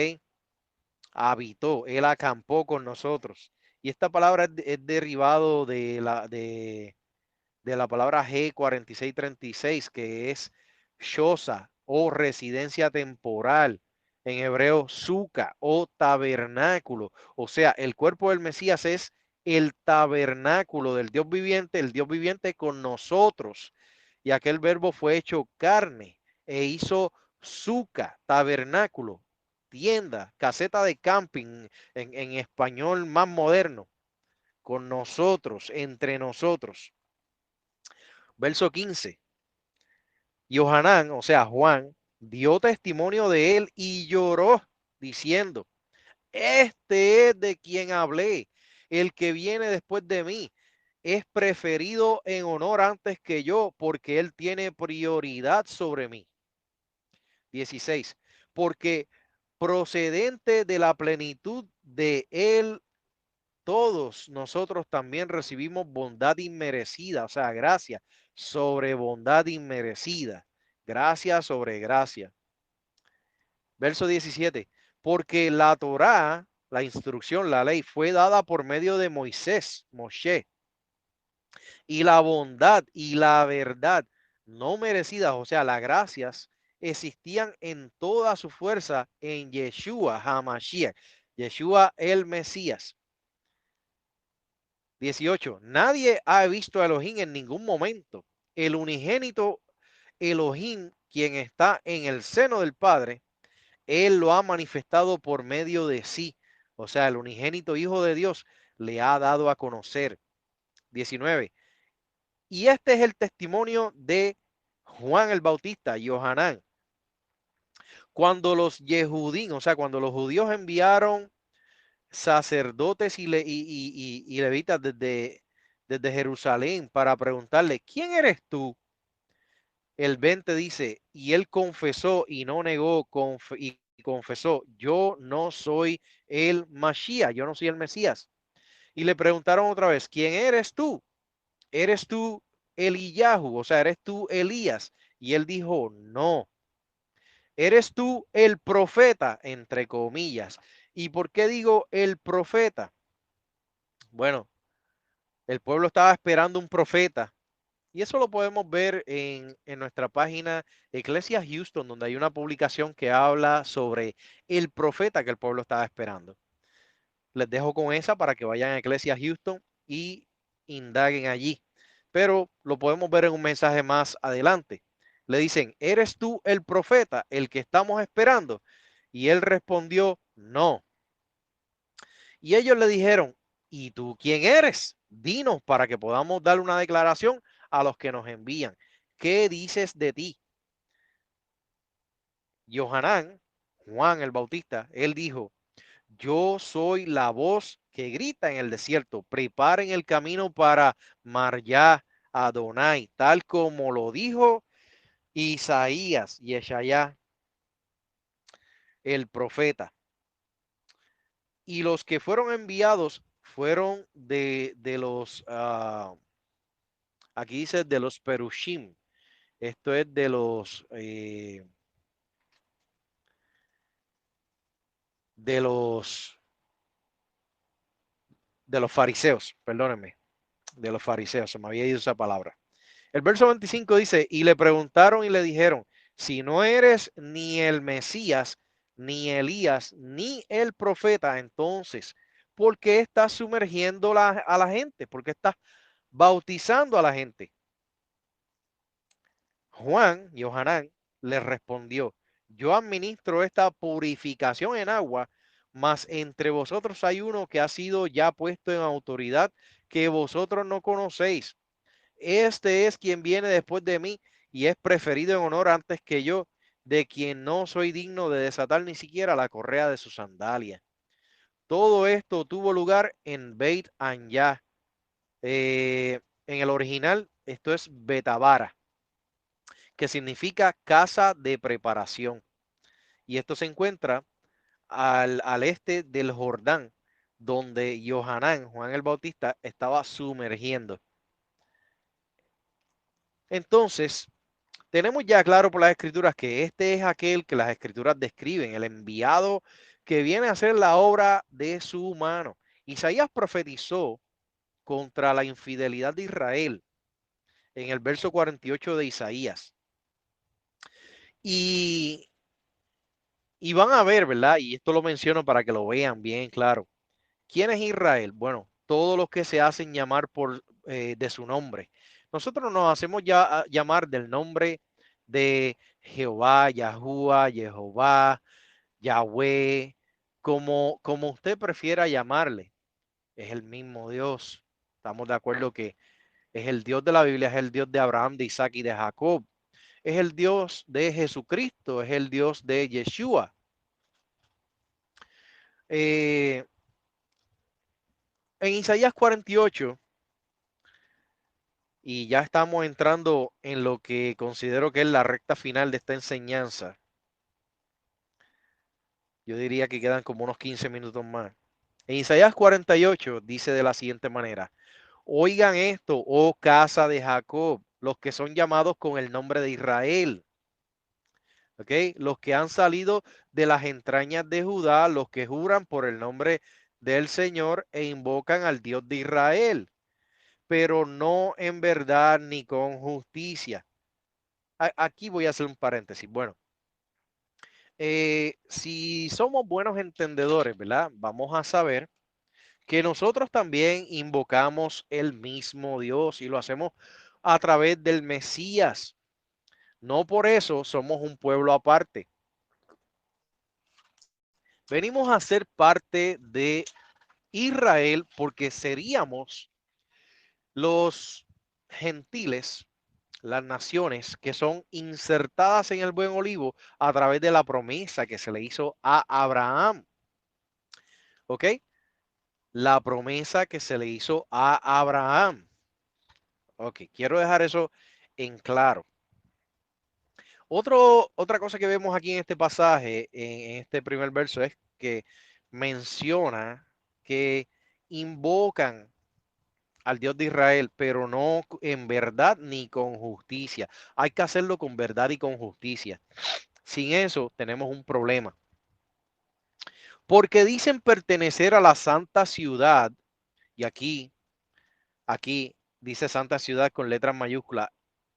Habitó, Él acampó con nosotros. Y esta palabra es derivado de la palabra G4636, que es Shosa o residencia temporal. En hebreo, suca o tabernáculo. O sea, el cuerpo del Mesías es el tabernáculo del Dios viviente, el Dios viviente con nosotros. Y aquel verbo fue hecho carne e hizo suca, tabernáculo, tienda, caseta de camping en español más moderno, con nosotros, entre nosotros. Verso 15. Johanán, o sea, Juan, dio testimonio de él y lloró diciendo, este es de quien hablé, el que viene después de mí, es preferido en honor antes que yo, porque él tiene prioridad sobre mí. 16. Porque procedente de la plenitud de él, todos nosotros también recibimos bondad inmerecida, o sea, gracia sobre bondad inmerecida, gracia sobre gracia. Verso 17, porque la Torá, la instrucción, la ley, fue dada por medio de Moisés, Moshe, y la bondad y la verdad no merecidas, o sea, las gracias, existían en toda su fuerza en Yeshua HaMashiach, Yeshua el Mesías. 18. Nadie ha visto a Elohim en ningún momento. El unigénito Elohim, quien está en el seno del Padre, Él lo ha manifestado por medio de sí. O sea, el unigénito Hijo de Dios le ha dado a conocer. 19. Y este es el testimonio de Juan el Bautista, Johanán. Cuando los Yehudín, o sea, cuando los judíos enviaron sacerdotes y levitas desde Jerusalén para preguntarle, ¿quién eres tú? El 20 dice, y él confesó y no negó, y confesó, yo no soy el Mashiach, yo no soy el Mesías. Y le preguntaron otra vez, ¿quién eres tú? ¿Eres tú Eliyahu? O sea, ¿eres tú Elías? Y él dijo, no. ¿Eres tú el profeta? Entre comillas. ¿Y por qué digo el profeta? Bueno, el pueblo estaba esperando un profeta. Y eso lo podemos ver en nuestra página Iglesia Houston, donde hay una publicación que habla sobre el profeta que el pueblo estaba esperando. Les dejo con esa para que vayan a Iglesia Houston y indaguen allí. Pero lo podemos ver en un mensaje más adelante. Le dicen, ¿eres tú el profeta, el que estamos esperando? Y él respondió, no. Y ellos le dijeron, ¿y tú quién eres? Dinos para que podamos dar una declaración a los que nos envían. ¿Qué dices de ti? Johanán, Juan el Bautista, él dijo, yo soy la voz que grita en el desierto, preparen el camino para Marya Adonai, tal como lo dijo Isaías y Eshayá, el profeta. Y los que fueron enviados fueron de los, aquí dice de los Perushim, esto es de los, de los fariseos, perdónenme, de los fariseos, se me había ido esa palabra. El verso 25 dice, y le preguntaron y le dijeron, si no eres ni el Mesías, ni Elías, ni el profeta, entonces, ¿por qué estás sumergiendo a la gente? ¿Por qué estás bautizando a la gente? Juan, Johanán, le respondió, yo administro esta purificación en agua, mas entre vosotros hay uno que ha sido ya puesto en autoridad que vosotros no conocéis. Este es quien viene después de mí y es preferido en honor antes que yo, de quien no soy digno de desatar ni siquiera la correa de su sandalia. Todo esto tuvo lugar en Beit Anya. En el original, esto es Betabara, que significa casa de preparación. Y esto se encuentra al este del Jordán, donde Johanán, Juan el Bautista, estaba sumergiendo. Entonces, tenemos ya claro por las escrituras que este es aquel que las escrituras describen, el enviado que viene a hacer la obra de su mano. Isaías profetizó contra la infidelidad de Israel en el verso 48 de Isaías. Y, y van a ver, ¿verdad? Y esto lo menciono para que lo vean bien claro. ¿Quién es Israel? Bueno, todos los que se hacen llamar de su nombre. Nosotros nos hacemos ya llamar del nombre de Jehová, Yahuwah, Jehová, Yahweh, como usted prefiera llamarle. Es el mismo Dios. Estamos de acuerdo que es el Dios de la Biblia, es el Dios de Abraham, de Isaac y de Jacob. Es el Dios de Jesucristo, es el Dios de Yeshua. En Isaías 48, y ya estamos entrando en lo que considero que es la recta final de esta enseñanza. Yo diría que quedan como unos 15 minutos más. En Isaías 48 dice de la siguiente manera, oigan esto, oh casa de Jacob, los que son llamados con el nombre de Israel. ¿Ok? Los que han salido de las entrañas de Judá, los que juran por el nombre del Señor e invocan al Dios de Israel, pero no en verdad ni con justicia. Aquí voy a hacer un paréntesis. Bueno, si somos buenos entendedores, ¿verdad? Vamos a saber que nosotros también invocamos el mismo Dios y lo hacemos a través del Mesías. No por eso somos un pueblo aparte. Venimos a ser parte de Israel porque seríamos los gentiles, las naciones que son insertadas en el buen olivo a través de la promesa que se le hizo a Abraham. ¿Ok? la promesa que se le hizo a Abraham. Ok, quiero dejar eso en claro. Otra cosa que vemos aquí en este pasaje, en este primer verso, es que menciona que invocan al Dios de Israel, pero no en verdad ni con justicia. Hay que hacerlo con verdad y con justicia. Sin eso tenemos un problema. Porque dicen pertenecer a la santa ciudad, y aquí dice santa ciudad con letras mayúsculas.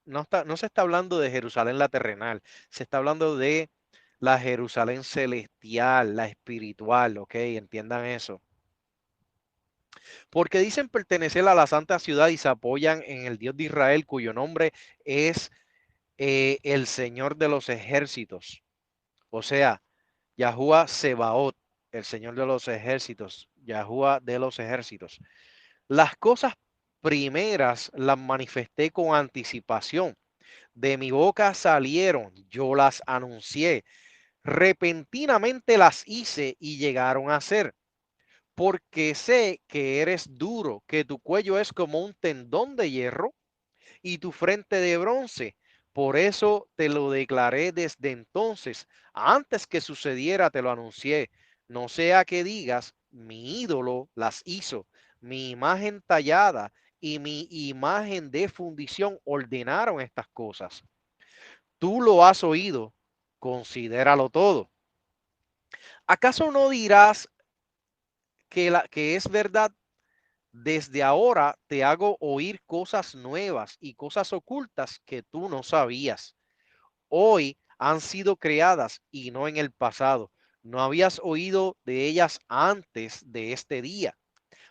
No se está hablando de Jerusalén la terrenal, se está hablando de la Jerusalén celestial, la espiritual, ¿ok? Entiendan eso. Porque dicen pertenecer a la santa ciudad y se apoyan en el Dios de Israel, cuyo nombre es el Señor de los ejércitos. O sea, Yahuwah Sebaot, el Señor de los ejércitos, Yahuwah de los ejércitos. Las cosas primeras las manifesté con anticipación. De mi boca salieron, yo las anuncié. Repentinamente las hice y llegaron a ser. Porque sé que eres duro, que tu cuello es como un tendón de hierro y tu frente de bronce. Por eso te lo declaré desde entonces. Antes que sucediera te lo anuncié. No sea que digas, mi ídolo las hizo, mi imagen tallada y mi imagen de fundición ordenaron estas cosas. Tú lo has oído, considéralo todo. ¿Acaso no dirás que es verdad? Desde ahora te hago oír cosas nuevas y cosas ocultas que tú no sabías. Hoy han sido creadas y no en el pasado. No habías oído de ellas antes de este día,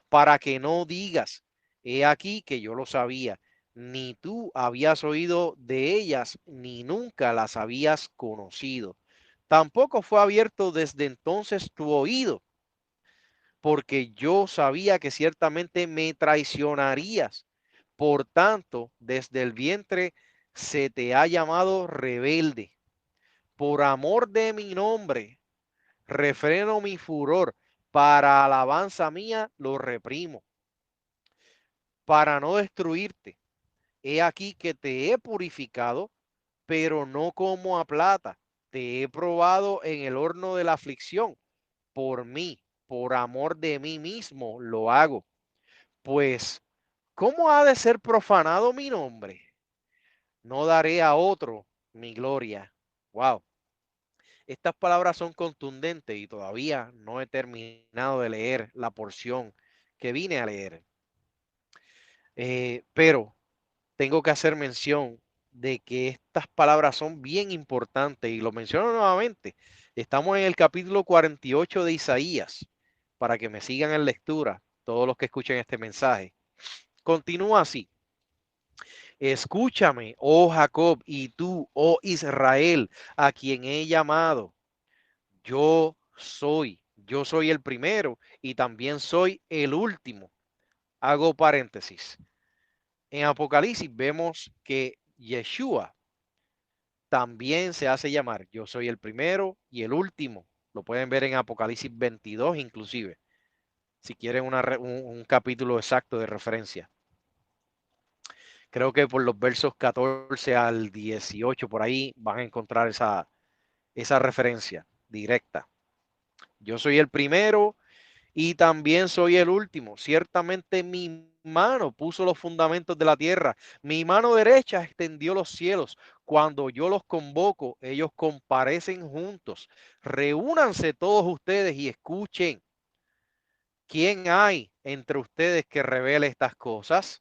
para que no digas, he aquí que yo lo sabía, ni tú habías oído de ellas, ni nunca las habías conocido. Tampoco fue abierto desde entonces tu oído, porque yo sabía que ciertamente me traicionarías. Por tanto, desde el vientre se te ha llamado rebelde. Por amor de mi nombre, refreno mi furor. Para alabanza mía lo reprimo, para no destruirte. He aquí que te he purificado, pero no como a plata. Te he probado en el horno de la aflicción. Por mí, por amor de mí mismo, lo hago. Pues, ¿cómo ha de ser profanado mi nombre? No daré a otro mi gloria. Wow. Estas palabras son contundentes y todavía no he terminado de leer la porción que vine a leer. Pero tengo que hacer mención de que estas palabras son bien importantes y lo menciono nuevamente. Estamos en el capítulo 48 de Isaías, para que me sigan en lectura todos los que escuchen este mensaje. Continúa así. Escúchame, oh Jacob, y tú, oh Israel, a quien he llamado. Yo soy el primero y también soy el último. Hago paréntesis. En Apocalipsis vemos que Yeshua también se hace llamar. Yo soy el primero y el último. Lo pueden ver en Apocalipsis 22 inclusive, si quieren un capítulo exacto de referencia. Creo que por los versos 14 al 18, por ahí van a encontrar esa referencia directa. Yo soy el primero y también soy el último. Ciertamente mi mano puso los fundamentos de la tierra. Mi mano derecha extendió los cielos. Cuando yo los convoco, ellos comparecen juntos. Reúnanse todos ustedes y escuchen. ¿Quién hay entre ustedes que revele estas cosas?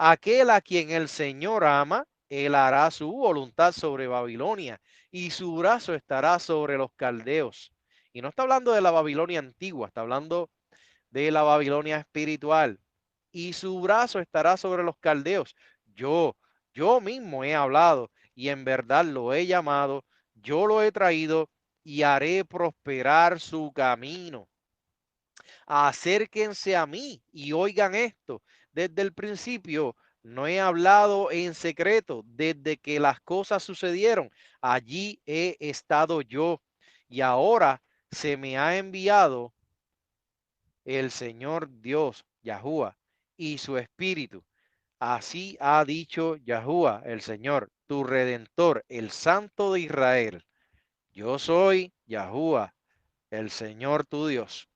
Aquel a quien el Señor ama, él hará su voluntad sobre Babilonia y su brazo estará sobre los caldeos. Y no está hablando de la Babilonia antigua, está hablando de la Babilonia espiritual. Y su brazo estará sobre los caldeos. Yo, yo mismo he hablado y en verdad lo he llamado, yo lo he traído y haré prosperar su camino. Acérquense a mí y oigan esto. Desde el principio no he hablado en secreto. Desde que las cosas sucedieron, allí he estado yo. Y ahora se me ha enviado el Señor Dios, Yahuwah, y su Espíritu. Así ha dicho Yahuwah, el Señor, tu Redentor, el Santo de Israel. Yo soy Yahuwah, el Señor tu Dios,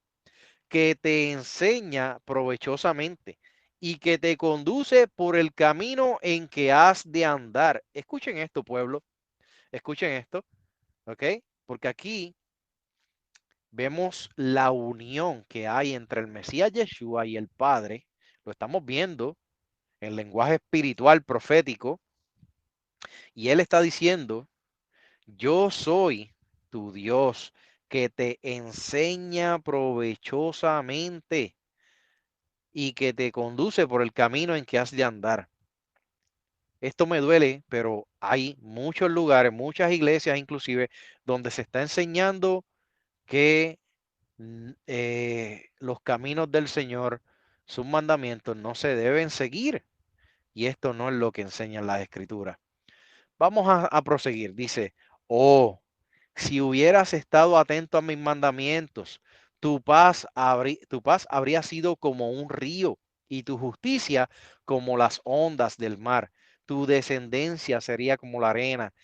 que te enseña provechosamente y que te conduce por el camino en que has de andar. Escuchen esto, pueblo, escuchen esto, ¿ok? Porque aquí vemos la unión que hay entre el Mesías Yeshua y el Padre. Lo estamos viendo en lenguaje espiritual profético. Y él está diciendo, yo soy tu Dios que te enseña provechosamente y que te conduce por el camino en que has de andar. Esto me duele, pero hay muchos lugares, muchas iglesias inclusive, donde se está enseñando que los caminos del Señor, sus mandamientos no se deben seguir. Y esto no es lo que enseñan las escrituras. Vamos a proseguir. Dice, oh, si hubieras estado atento a mis mandamientos, tu paz habría sido como un río y tu justicia como las ondas del mar. Tu descendencia sería como la arena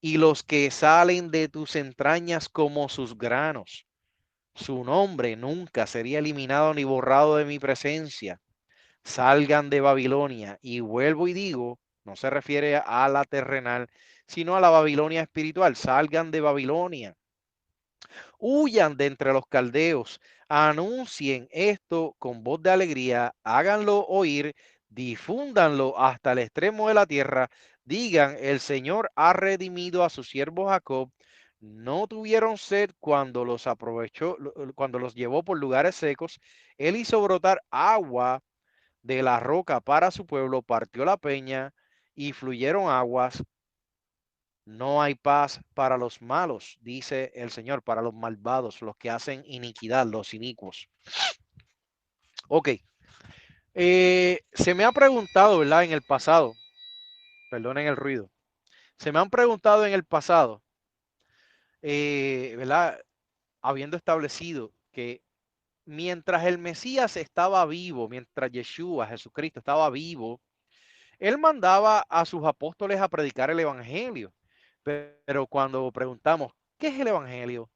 y los que salen de tus entrañas como sus granos. Su nombre nunca sería eliminado ni borrado de mi presencia. Salgan de Babilonia. Y vuelvo y digo, no se refiere a la terrenal, sino a la Babilonia espiritual. Salgan de Babilonia. Huyan de entre los caldeos. Anuncien esto con voz de alegría. Háganlo oír. Difúndanlo hasta el extremo de la tierra. Digan, el Señor ha redimido a su siervo Jacob. No tuvieron sed cuando los aprovechó, cuando los llevó por lugares secos. Él hizo brotar agua de la roca para su pueblo, partió la peña y fluyeron aguas. No hay paz para los malos, dice el Señor, para los malvados, los que hacen iniquidad, los inicuos. Ok, se me ha preguntado, ¿verdad? En el pasado, perdonen el ruido, se me han preguntado en el pasado, ¿verdad? Habiendo establecido que mientras el Mesías estaba vivo, mientras Yeshua, Jesucristo, estaba vivo, él mandaba a sus apóstoles a predicar el evangelio. Pero cuando preguntamos, ¿qué es el evangelio?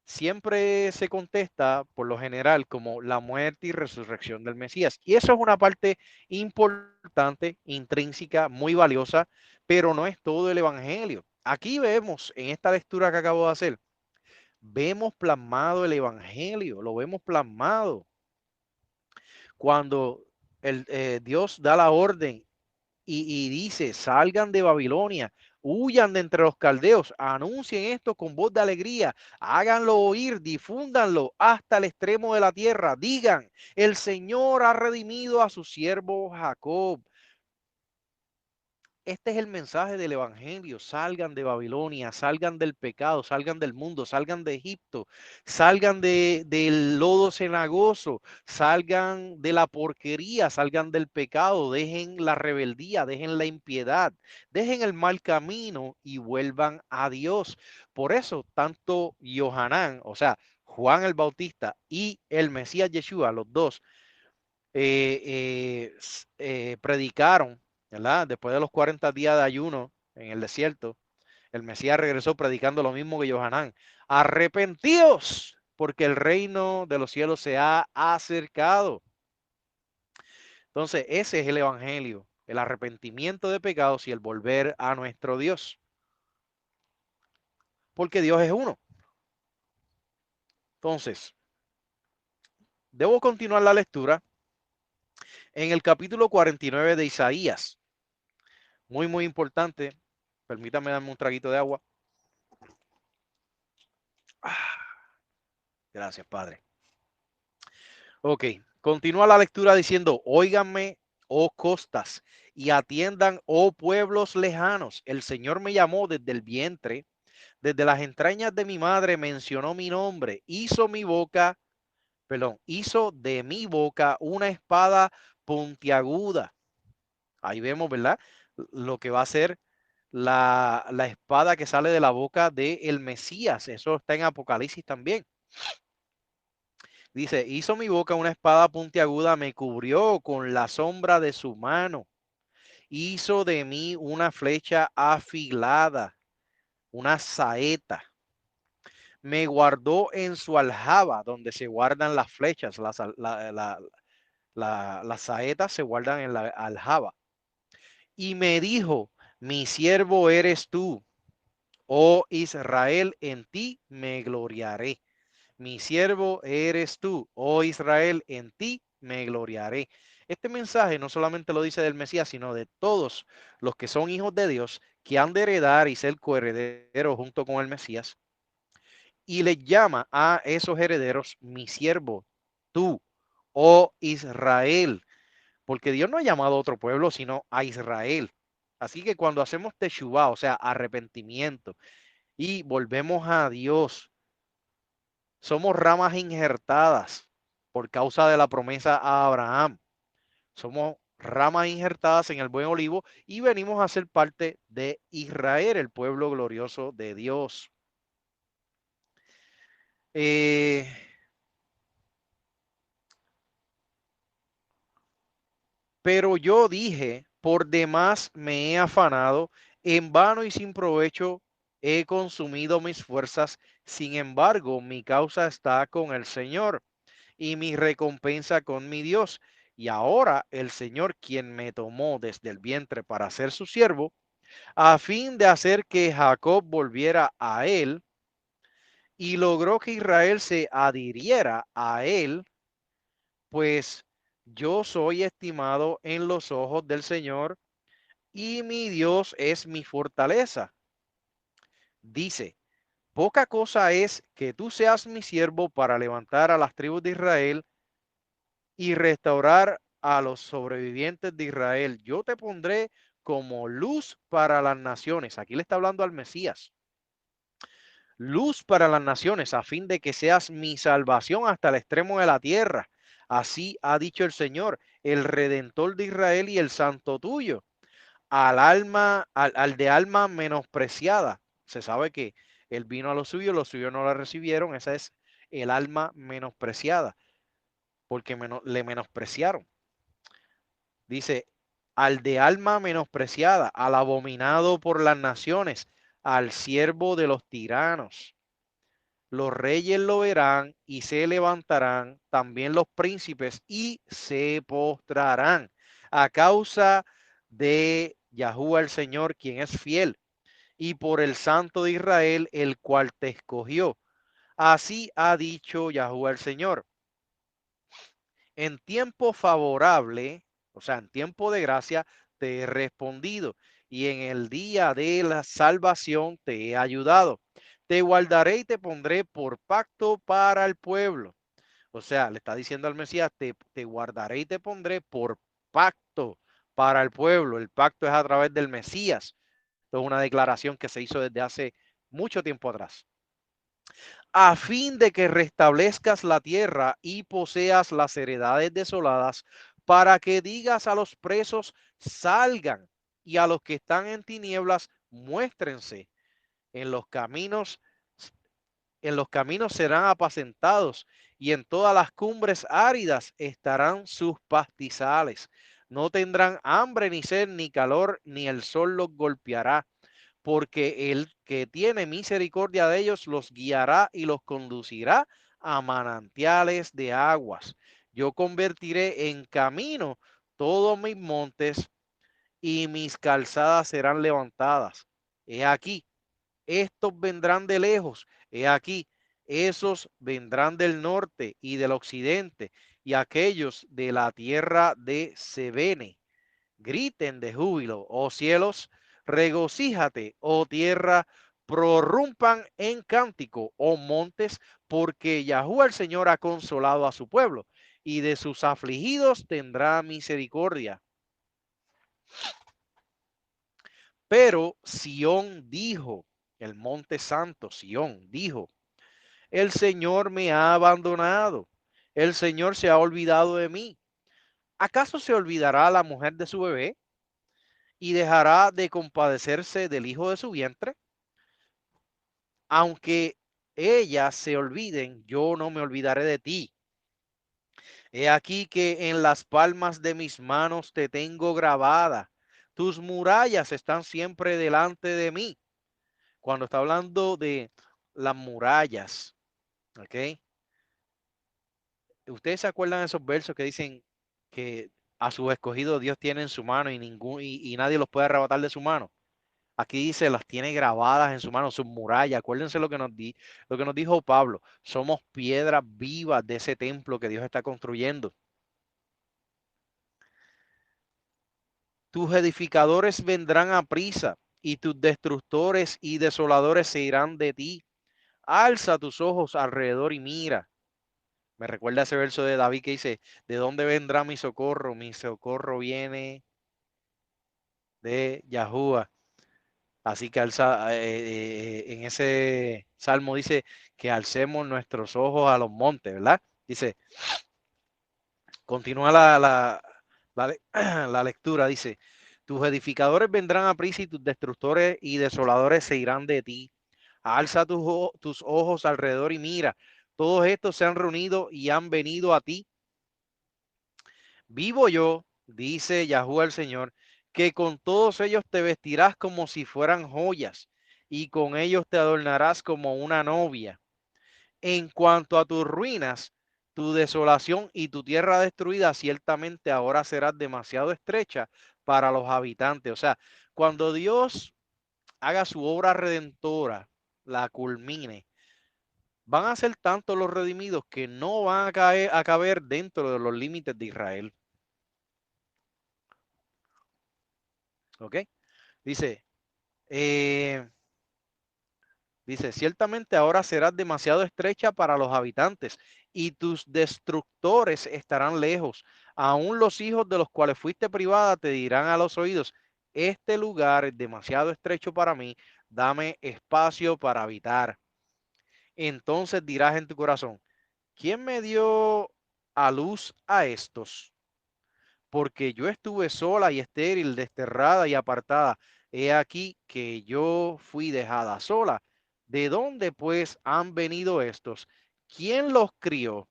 Siempre se contesta, por lo general, como la muerte y resurrección del Mesías. Y eso es una parte importante, intrínseca, muy valiosa, pero no es todo el evangelio. Aquí vemos, en esta lectura que acabo de hacer, vemos plasmado el evangelio, lo vemos plasmado. Cuando Dios da la orden y dice, salgan de Babilonia, huyan de entre los caldeos, anuncien esto con voz de alegría, háganlo oír, difúndanlo hasta el extremo de la tierra, digan, el Señor ha redimido a su siervo Jacob. Este es el mensaje del Evangelio. Salgan de Babilonia, salgan del pecado, salgan del mundo, salgan de Egipto, salgan del lodo cenagoso, salgan de la porquería, salgan del pecado, dejen la rebeldía, dejen la impiedad, dejen el mal camino y vuelvan a Dios. Por eso, tanto Yohanan, o sea, Juan el Bautista y el Mesías Yeshua, los dos, predicaron, ¿verdad? Después de los 40 días de ayuno en el desierto, el Mesías regresó predicando lo mismo que Yohanan. Arrepentíos, porque el reino de los cielos se ha acercado. Entonces, ese es el evangelio, el arrepentimiento de pecados y el volver a nuestro Dios. Porque Dios es uno. Entonces, debo continuar la lectura en el capítulo 49 de Isaías. Muy, muy importante. Permítame darme un traguito de agua. Gracias, Padre. Ok, continúa la lectura diciendo, óiganme, oh costas, y atiendan, oh pueblos lejanos. El Señor me llamó desde el vientre, desde las entrañas de mi madre mencionó mi nombre, hizo de mi boca una espada puntiaguda. Ahí vemos, ¿verdad? Lo que va a ser la espada que sale de la boca del Mesías. Eso está en Apocalipsis también. Dice, hizo mi boca una espada puntiaguda, me cubrió con la sombra de su mano. Hizo de mí una flecha afilada, una saeta. Me guardó en su aljaba, donde se guardan las flechas. Las saetas se guardan en la aljaba. Y me dijo, mi siervo eres tú, oh Israel, en ti me gloriaré. Mi siervo eres tú, oh Israel, en ti me gloriaré. Este mensaje no solamente lo dice del Mesías, sino de todos los que son hijos de Dios, que han de heredar y ser coherederos junto con el Mesías. Y les llama a esos herederos mi siervo, tú, oh Israel, porque Dios no ha llamado a otro pueblo, sino a Israel. Así que cuando hacemos teshuvah, o sea, arrepentimiento, y volvemos a Dios, somos ramas injertadas por causa de la promesa a Abraham. Somos ramas injertadas en el buen olivo y venimos a ser parte de Israel, el pueblo glorioso de Dios. Eh, Pero yo dije, por demás me he afanado, en vano y sin provecho he consumido mis fuerzas. Sin embargo, mi causa está con el Señor y mi recompensa con mi Dios. Y ahora el Señor, quien me tomó desde el vientre para ser su siervo, a fin de hacer que Jacob volviera a él, y logró que Israel se adhiriera a él, pues yo soy estimado en los ojos del Señor y mi Dios es mi fortaleza. Dice, poca cosa es que tú seas mi siervo para levantar a las tribus de Israel y restaurar a los sobrevivientes de Israel. Yo te pondré como luz para las naciones. Aquí le está hablando al Mesías. Luz para las naciones, a fin de que seas mi salvación hasta el extremo de la tierra. Así ha dicho el Señor, el Redentor de Israel y el Santo tuyo. Al de alma menospreciada. Se sabe que él vino a los suyos no la recibieron. Esa es el alma menospreciada, porque le menospreciaron. Dice, al de alma menospreciada, al abominado por las naciones, al siervo de los tiranos. Los reyes lo verán y se levantarán, también los príncipes, y se postrarán a causa de Yahuwah el Señor, quien es fiel, y por el Santo de Israel, el cual te escogió. Así ha dicho Yahuwah el Señor. En tiempo favorable, o sea, en tiempo de gracia, te he respondido, y en el día de la salvación te he ayudado. Te guardaré y te pondré por pacto para el pueblo. O sea, le está diciendo al Mesías, te guardaré y te pondré por pacto para el pueblo. El pacto es a través del Mesías. Esto es una declaración que se hizo desde hace mucho tiempo atrás. A fin de que restablezcas la tierra y poseas las heredades desoladas, para que digas a los presos, salgan, y a los que están en tinieblas, muéstrense. En los caminos, en los caminos serán apacentados, y en todas las cumbres áridas estarán sus pastizales. No tendrán hambre ni sed ni calor, ni el sol los golpeará, porque el que tiene misericordia de ellos los guiará y los conducirá a manantiales de aguas. Yo convertiré en camino todos mis montes y mis calzadas serán levantadas. He aquí, estos vendrán de lejos. He aquí, esos vendrán del norte y del occidente, y aquellos de la tierra de Sebene. Griten de júbilo, oh cielos, regocíjate, oh tierra, prorrumpan en cántico, oh montes, porque Yahuwah el Señor ha consolado a su pueblo, y de sus afligidos tendrá misericordia. Pero Sión dijo, el monte santo, Sión dijo, el Señor me ha abandonado, el Señor se ha olvidado de mí. ¿Acaso se olvidará la mujer de su bebé y dejará de compadecerse del hijo de su vientre? Aunque ellas se olviden, yo no me olvidaré de ti. He aquí que en las palmas de mis manos te tengo grabada. Tus murallas están siempre delante de mí. Cuando está hablando de las murallas, ¿ok? ¿Ustedes se acuerdan de esos versos que dicen que a sus escogidos Dios tiene en su mano y nadie los puede arrebatar de su mano? Aquí dice, las tiene grabadas en su mano, sus murallas. Acuérdense lo que nos dijo Pablo. Somos piedras vivas de ese templo que Dios está construyendo. Tus edificadores vendrán a prisa y tus destructores y desoladores se irán de ti. Alza tus ojos alrededor y mira. Me recuerda ese verso de David que dice, ¿de dónde vendrá mi socorro? Mi socorro viene de Yahuwah. Así que en ese salmo dice que alcemos nuestros ojos a los montes, ¿verdad? Dice, continúa la lectura, dice, tus edificadores vendrán a prisa y tus destructores y desoladores se irán de ti. Alza tus ojos alrededor y mira, todos estos se han reunido y han venido a ti. Vivo yo, dice Yahuwah el Señor, que con todos ellos te vestirás como si fueran joyas y con ellos te adornarás como una novia. En cuanto a tus ruinas, tu desolación y tu tierra destruida, ciertamente ahora serás demasiado estrecha para los habitantes. O sea, cuando Dios haga su obra redentora, la culmine, van a ser tantos los redimidos que no van a caber dentro de los límites de Israel. ¿Ok? Dice, eh, dice, ciertamente ahora serás demasiado estrecha para los habitantes y tus destructores estarán lejos. Aún los hijos de los cuales fuiste privada te dirán a los oídos, este lugar es demasiado estrecho para mí, dame espacio para habitar. Entonces dirás en tu corazón, ¿quién me dio a luz a estos? Porque yo estuve sola y estéril, desterrada y apartada. He aquí que yo fui dejada sola. ¿De dónde pues han venido estos? ¿Quién los crió?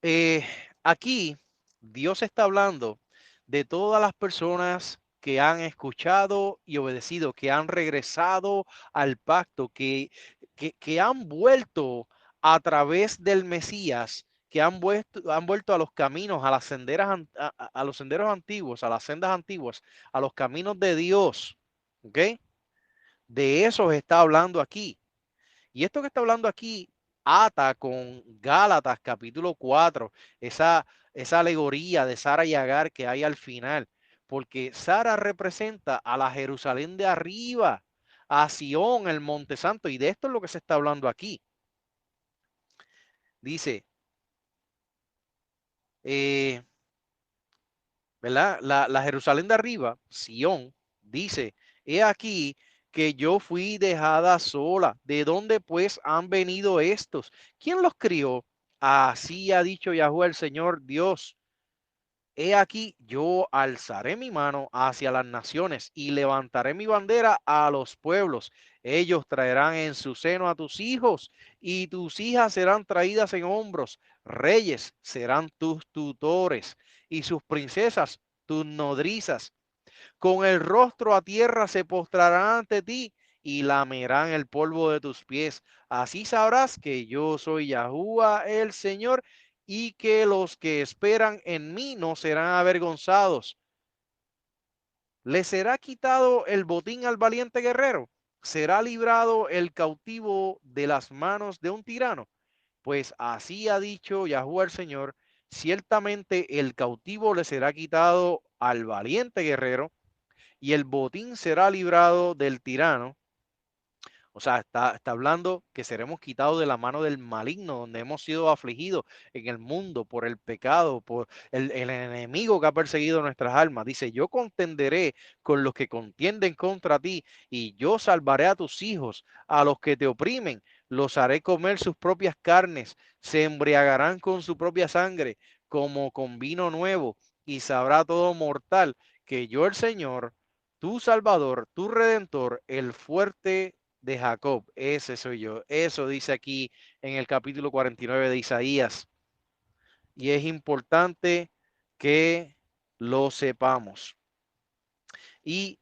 Eh, Aquí Dios está hablando de todas las personas que han escuchado y obedecido, que han regresado al pacto, que han vuelto a través del Mesías, que han vuelto a los caminos, a las senderas, a los senderos antiguos, a las sendas antiguas, a los caminos de Dios. ¿Ok? De eso está hablando aquí. Y esto que está hablando aquí ata con Gálatas capítulo 4, esa alegoría de Sara y Agar que hay al final, porque Sara representa a la Jerusalén de arriba, a Sión, el Monte Santo, y de esto es lo que se está hablando aquí. Dice, eh, ¿verdad? La Jerusalén de arriba, Sión, dice, he aquí que yo fui dejada sola. ¿De dónde pues han venido estos? ¿Quién los crió? Así ha dicho Yahuwah el Señor Dios. He aquí, yo alzaré mi mano hacia las naciones y levantaré mi bandera a los pueblos. Ellos traerán en su seno a tus hijos y tus hijas serán traídas en hombros. Reyes serán tus tutores y sus princesas tus nodrizas. Con el rostro a tierra se postrarán ante ti y lamerán el polvo de tus pies. Así sabrás que yo soy Yahuwah el Señor y que los que esperan en mí no serán avergonzados. ¿Le será quitado el botín al valiente guerrero? ¿Será librado el cautivo de las manos de un tirano? Pues así ha dicho Yahuwah el Señor, ciertamente el cautivo le será quitado al valiente guerrero y el botín será librado del tirano. O sea, está hablando que seremos quitados de la mano del maligno, donde hemos sido afligidos en el mundo por el pecado, por el enemigo que ha perseguido nuestras almas. Dice, yo contenderé con los que contienden contra ti y yo salvaré a tus hijos, a los que te oprimen, los haré comer sus propias carnes, se embriagarán con su propia sangre, como con vino nuevo, y sabrá todo mortal que yo el Señor, tu Salvador, tu Redentor, el fuerte de Jacob, ese soy yo. Eso dice aquí en el capítulo 49 de Isaías. y es importante que lo sepamos. Y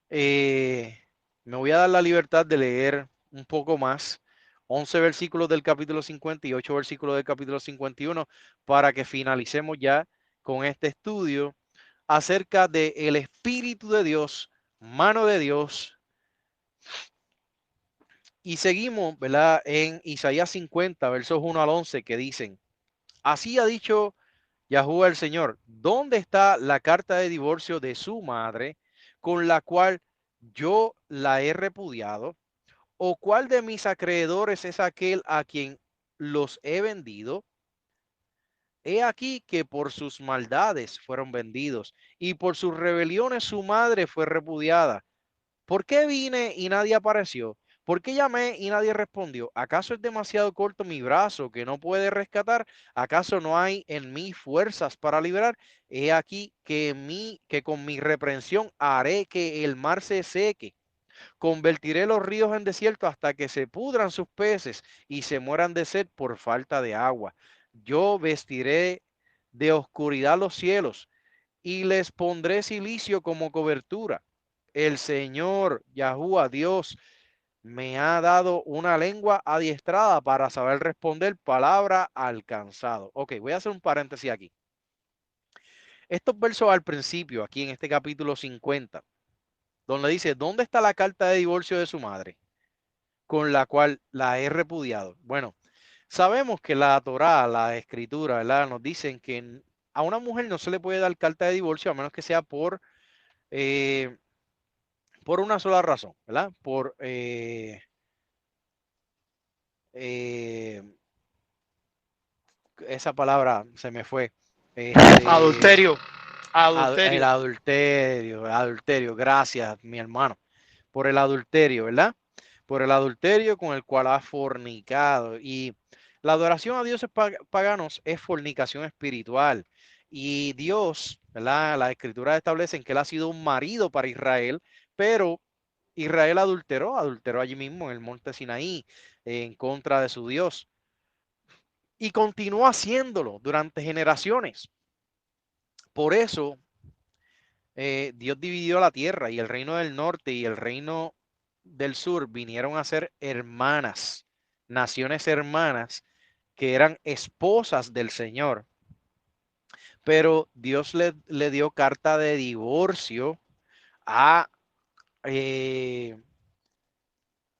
me voy a dar la libertad de leer un poco más, 11 versículos del capítulo 50 y 8 versículos del capítulo 51, para que finalicemos ya con este estudio acerca del Espíritu de Dios, mano de Dios. Y seguimos, ¿verdad? En Isaías 50, versos 1 al 11, que dicen, así ha dicho Yahuwah el Señor, ¿dónde está la carta de divorcio de su madre con la cual yo la he repudiado? ¿O cuál de mis acreedores es aquel a quien los he vendido? He aquí que por sus maldades fueron vendidos y por sus rebeliones su madre fue repudiada. ¿Por qué vine y nadie apareció? ¿Por qué llamé y nadie respondió? ¿Acaso es demasiado corto mi brazo que no puede rescatar? ¿Acaso no hay en mí fuerzas para librar? He aquí que con mi reprensión haré que el mar se seque. Convertiré los ríos en desierto hasta que se pudran sus peces y se mueran de sed por falta de agua. Yo vestiré de oscuridad los cielos y les pondré silicio como cobertura. El Señor, Yahuwah, Dios, me ha dado una lengua adiestrada para saber responder palabra al cansado. Ok, voy a hacer un paréntesis aquí. Estos versos al principio, aquí en este capítulo 50, donde dice, ¿dónde está la carta de divorcio de su madre, con la cual la he repudiado? Bueno, sabemos que la Torá, la escritura, ¿verdad? Nos dicen que a una mujer no se le puede dar carta de divorcio a menos que sea eh, por una sola razón, ¿verdad? Eh, esa palabra se me fue. Adulterio, El adulterio. adulterio, gracias, mi hermano, por el adulterio, ¿verdad? Por el adulterio con el cual ha fornicado. Y la adoración a dioses paganos es fornicación espiritual. Y Dios, ¿verdad? Las escrituras establecen que él ha sido un marido para Israel, pero Israel adulteró allí mismo en el monte Sinaí en contra de su Dios. Y continuó haciéndolo durante generaciones. Por eso Dios dividió la tierra y el reino del norte y el reino del sur vinieron a ser hermanas, naciones hermanas que eran esposas del Señor. Pero Dios le dio carta de divorcio a, eh,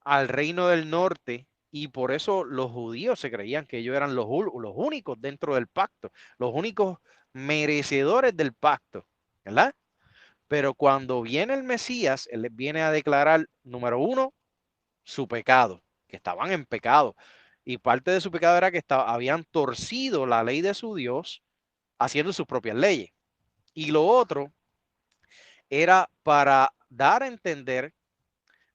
al reino del norte y por eso los judíos se creían que ellos eran los únicos dentro del pacto, los únicos merecedores del pacto, ¿verdad? Pero cuando viene el Mesías, él les viene a declarar, número uno, su pecado, que estaban en pecado. Y parte de su pecado era que habían torcido la ley de su Dios haciendo sus propias leyes. Y lo otro era para dar a entender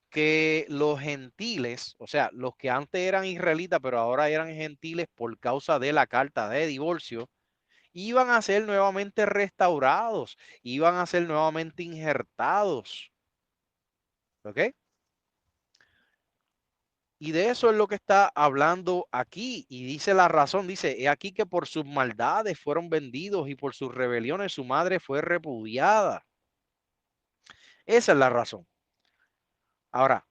que los gentiles, o sea, los que antes eran israelitas, pero ahora eran gentiles por causa de la carta de divorcio, iban a ser nuevamente restaurados, iban a ser nuevamente injertados. ¿Ok? Y de eso es lo que está hablando aquí. Y dice la razón, dice, he aquí que por sus maldades fueron vendidos y por sus rebeliones su madre fue repudiada. Esa es la razón. Ahora,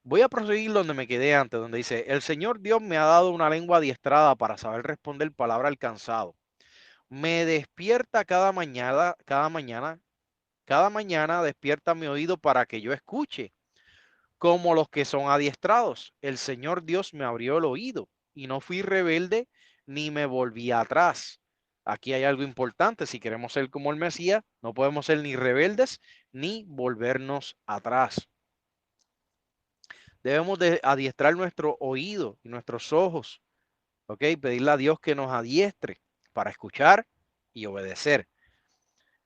voy a proseguir donde me quedé antes, donde dice, el Señor Dios me ha dado una lengua adiestrada para saber responder palabra al cansado. Me despierta cada mañana despierta mi oído para que yo escuche. Como los que son adiestrados. El Señor Dios me abrió el oído y no fui rebelde ni me volví atrás. Aquí hay algo importante. Si queremos ser como el Mesías, no podemos ser ni rebeldes ni volvernos atrás. Debemos de adiestrar nuestro oído y nuestros ojos. ¿Ok? Pedirle a Dios que nos adiestre para escuchar y obedecer.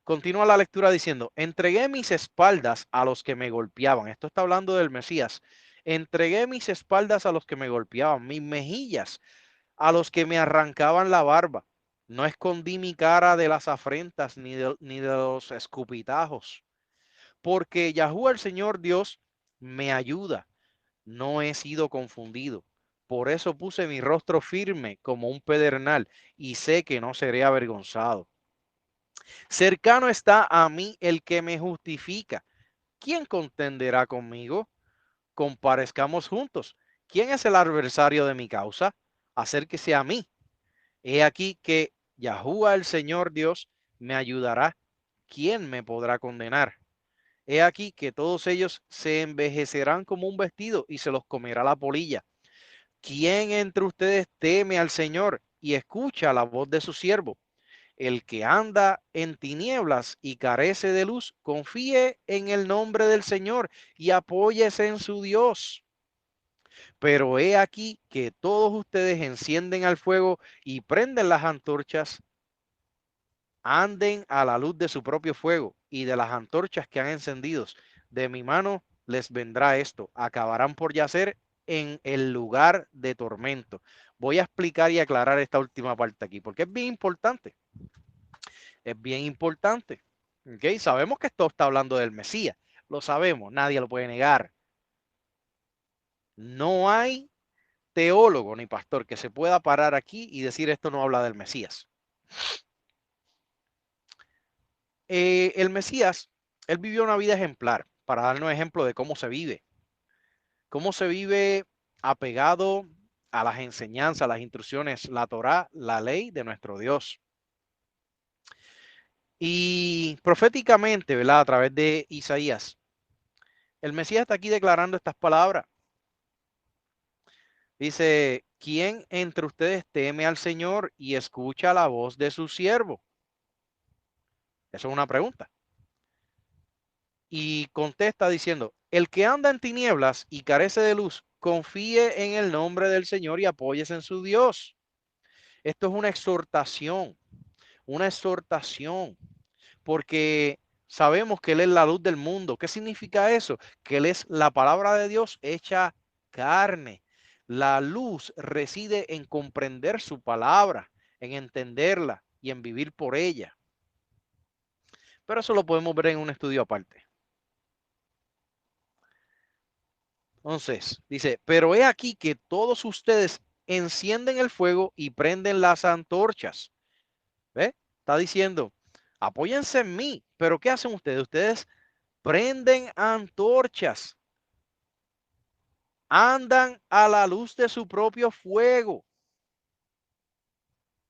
Continúa la lectura diciendo, entregué mis espaldas a los que me golpeaban. Esto está hablando del Mesías. Entregué mis espaldas a los que me golpeaban, mis mejillas a los que me arrancaban la barba. No escondí mi cara de las afrentas ni de los escupitajos. Porque Yahuwah el Señor Dios me ayuda. No he sido confundido. Por eso puse mi rostro firme como un pedernal y sé que no seré avergonzado. Cercano está a mí el que me justifica. ¿Quién contenderá conmigo? Comparezcamos juntos. ¿Quién es el adversario de mi causa? Acérquese a mí. He aquí que Yahuwah el Señor Dios me ayudará. ¿Quién me podrá condenar? He aquí que todos ellos se envejecerán como un vestido y se los comerá la polilla. ¿Quién entre ustedes teme al Señor y escucha la voz de su siervo? El que anda en tinieblas y carece de luz, confíe en el nombre del Señor y apóyese en su Dios. Pero he aquí que todos ustedes encienden al fuego y prenden las antorchas, anden a la luz de su propio fuego y de las antorchas que han encendido. De mi mano les vendrá esto, acabarán por yacer en el lugar de tormento. Voy a explicar y aclarar esta última parte aquí, porque es bien importante. Es bien importante. ¿Ok? Sabemos que esto está hablando del Mesías. Lo sabemos, nadie lo puede negar. No hay teólogo ni pastor que se pueda parar aquí y decir esto no habla del Mesías. El Mesías, él vivió una vida ejemplar para darnos ejemplo de cómo se vive apegado a las enseñanzas, las instrucciones, la Torá, la ley de nuestro Dios. Y proféticamente, ¿verdad? A través de Isaías, el Mesías está aquí declarando estas palabras. Dice, ¿quién entre ustedes teme al Señor y escucha la voz de su siervo? Eso es una pregunta. Y contesta diciendo, el que anda en tinieblas y carece de luz, confíe en el nombre del Señor y apóyese en su Dios. Esto es una exhortación, porque sabemos que Él es la luz del mundo. ¿Qué significa eso? Que Él es la palabra de Dios hecha carne. La luz reside en comprender su palabra, en entenderla y en vivir por ella. Pero eso lo podemos ver en un estudio aparte. Entonces, dice, pero he aquí que todos ustedes encienden el fuego y prenden las antorchas. ¿Ve? Está diciendo, apóyense en mí. Pero ¿qué hacen ustedes? Ustedes prenden antorchas. Andan a la luz de su propio fuego.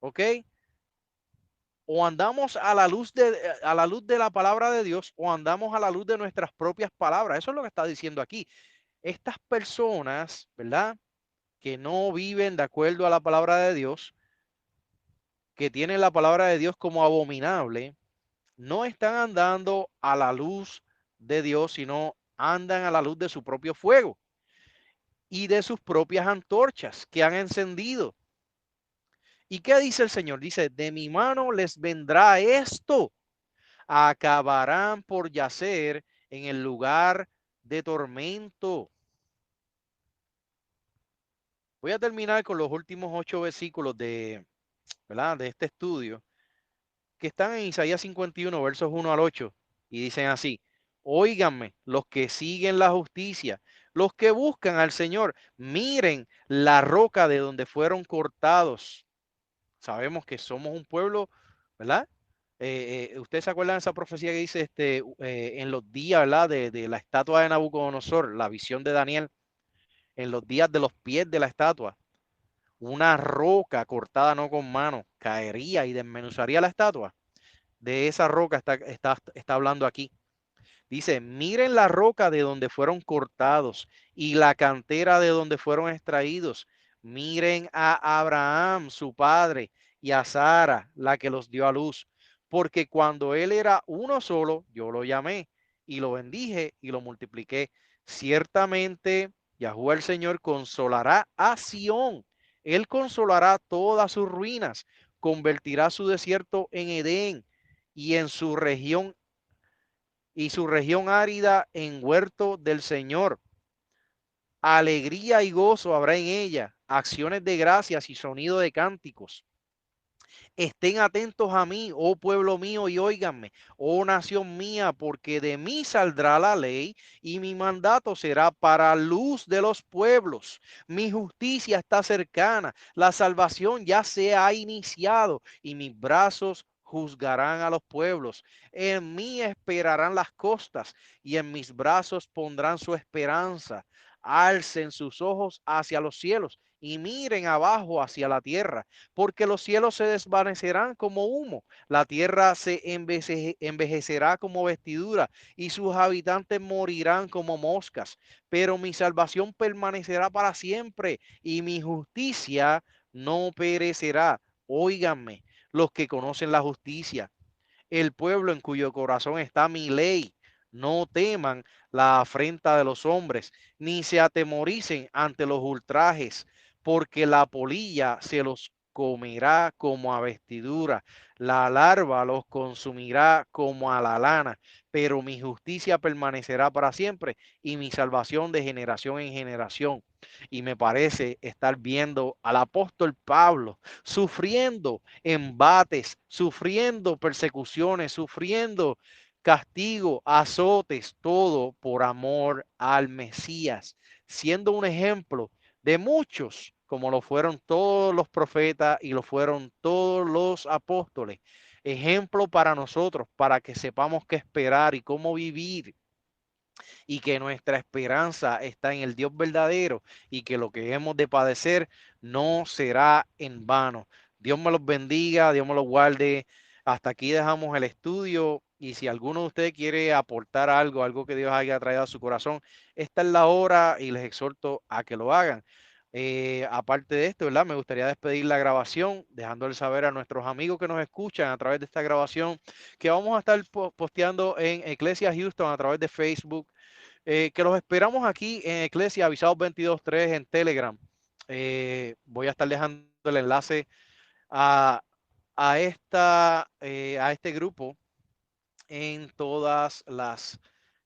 ¿Ok? O andamos a la luz de la palabra de Dios o andamos a la luz de nuestras propias palabras. Eso es lo que está diciendo aquí. Estas personas, ¿verdad? Que no viven de acuerdo a la palabra de Dios, que tienen la palabra de Dios como abominable, no están andando a la luz de Dios, sino andan a la luz de su propio fuego y de sus propias antorchas que han encendido. ¿Y qué dice el Señor? Dice, de mi mano les vendrá esto. Acabarán por yacer en el lugar de tormento. Voy a terminar con los últimos 8 versículos ¿verdad? De este estudio, que están en Isaías 51, versos 1 al 8, y dicen así, óiganme los que siguen la justicia, los que buscan al Señor, miren la roca de donde fueron cortados. Sabemos que somos un pueblo, ¿verdad? Ustedes se acuerdan de esa profecía que dice en los días, ¿verdad? De la estatua de Nabucodonosor, la visión de Daniel, en los días de los pies de la estatua, una roca cortada no con mano caería y desmenuzaría la estatua. De esa roca está hablando aquí. Dice, miren la roca de donde fueron cortados y la cantera de donde fueron extraídos. Miren a Abraham, su padre, y a Sara, la que los dio a luz. Porque cuando él era uno solo, yo lo llamé y lo bendije y lo multipliqué. Ciertamente, Yahuwah el Señor consolará a Sión. Él consolará todas sus ruinas, convertirá su desierto en Edén y en su región árida en huerto del Señor. Alegría y gozo habrá en ella, acciones de gracias y sonido de cánticos. Estén atentos a mí, oh pueblo mío, y óiganme, oh nación mía, porque de mí saldrá la ley y mi mandato será para luz de los pueblos. Mi justicia está cercana, la salvación ya se ha iniciado y mis brazos juzgarán a los pueblos. En mí esperarán las costas y en mis brazos pondrán su esperanza. Alcen sus ojos hacia los cielos y miren abajo hacia la tierra, porque los cielos se desvanecerán como humo, la tierra se envejecerá como vestidura y sus habitantes morirán como moscas, pero mi salvación permanecerá para siempre y mi justicia no perecerá. Óiganme, los que conocen la justicia, el pueblo en cuyo corazón está mi ley. No teman la afrenta de los hombres, ni se atemoricen ante los ultrajes, porque la polilla se los comerá como a vestidura, la larva los consumirá como a la lana, pero mi justicia permanecerá para siempre y mi salvación de generación en generación. Y me parece estar viendo al apóstol Pablo sufriendo embates, sufriendo persecuciones, sufriendo castigo, azotes, todo por amor al Mesías, siendo un ejemplo de muchos, como lo fueron todos los profetas y lo fueron todos los apóstoles. Ejemplo para nosotros, para que sepamos qué esperar y cómo vivir, y que nuestra esperanza está en el Dios verdadero y que lo que hemos de padecer no será en vano. Dios me los bendiga, Dios me los guarde. Hasta aquí dejamos el estudio y si alguno de ustedes quiere aportar algo, algo que Dios haya traído a su corazón, esta es la hora y les exhorto a que lo hagan. Aparte de esto, ¿verdad? Me gustaría despedir la grabación, dejándoles saber a nuestros amigos que nos escuchan a través de esta grabación que vamos a estar posteando en Iglesia Houston a través de Facebook, que los esperamos aquí en Iglesia Avisados 22.3 en Telegram. Voy a estar dejando el enlace a, a este grupo en todas las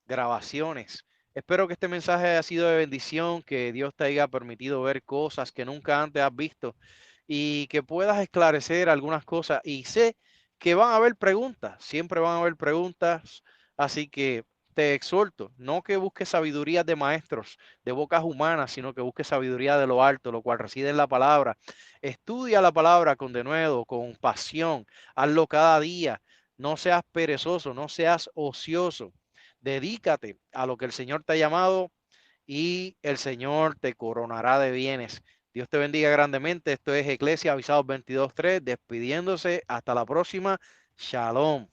grabaciones. Espero que este mensaje haya sido de bendición, que Dios te haya permitido ver cosas que nunca antes has visto y que puedas esclarecer algunas cosas. Y sé que van a haber preguntas, siempre van a haber preguntas, así que te exhorto, no que busques sabiduría de maestros, de bocas humanas, sino que busques sabiduría de lo alto, lo cual reside en la palabra. Estudia la palabra con denuedo, con pasión, hazlo cada día. No seas perezoso, no seas ocioso. Dedícate a lo que el Señor te ha llamado y el Señor te coronará de bienes. Dios te bendiga grandemente. Esto es Iglesia Avisados 22.3, despidiéndose. Hasta la próxima. Shalom.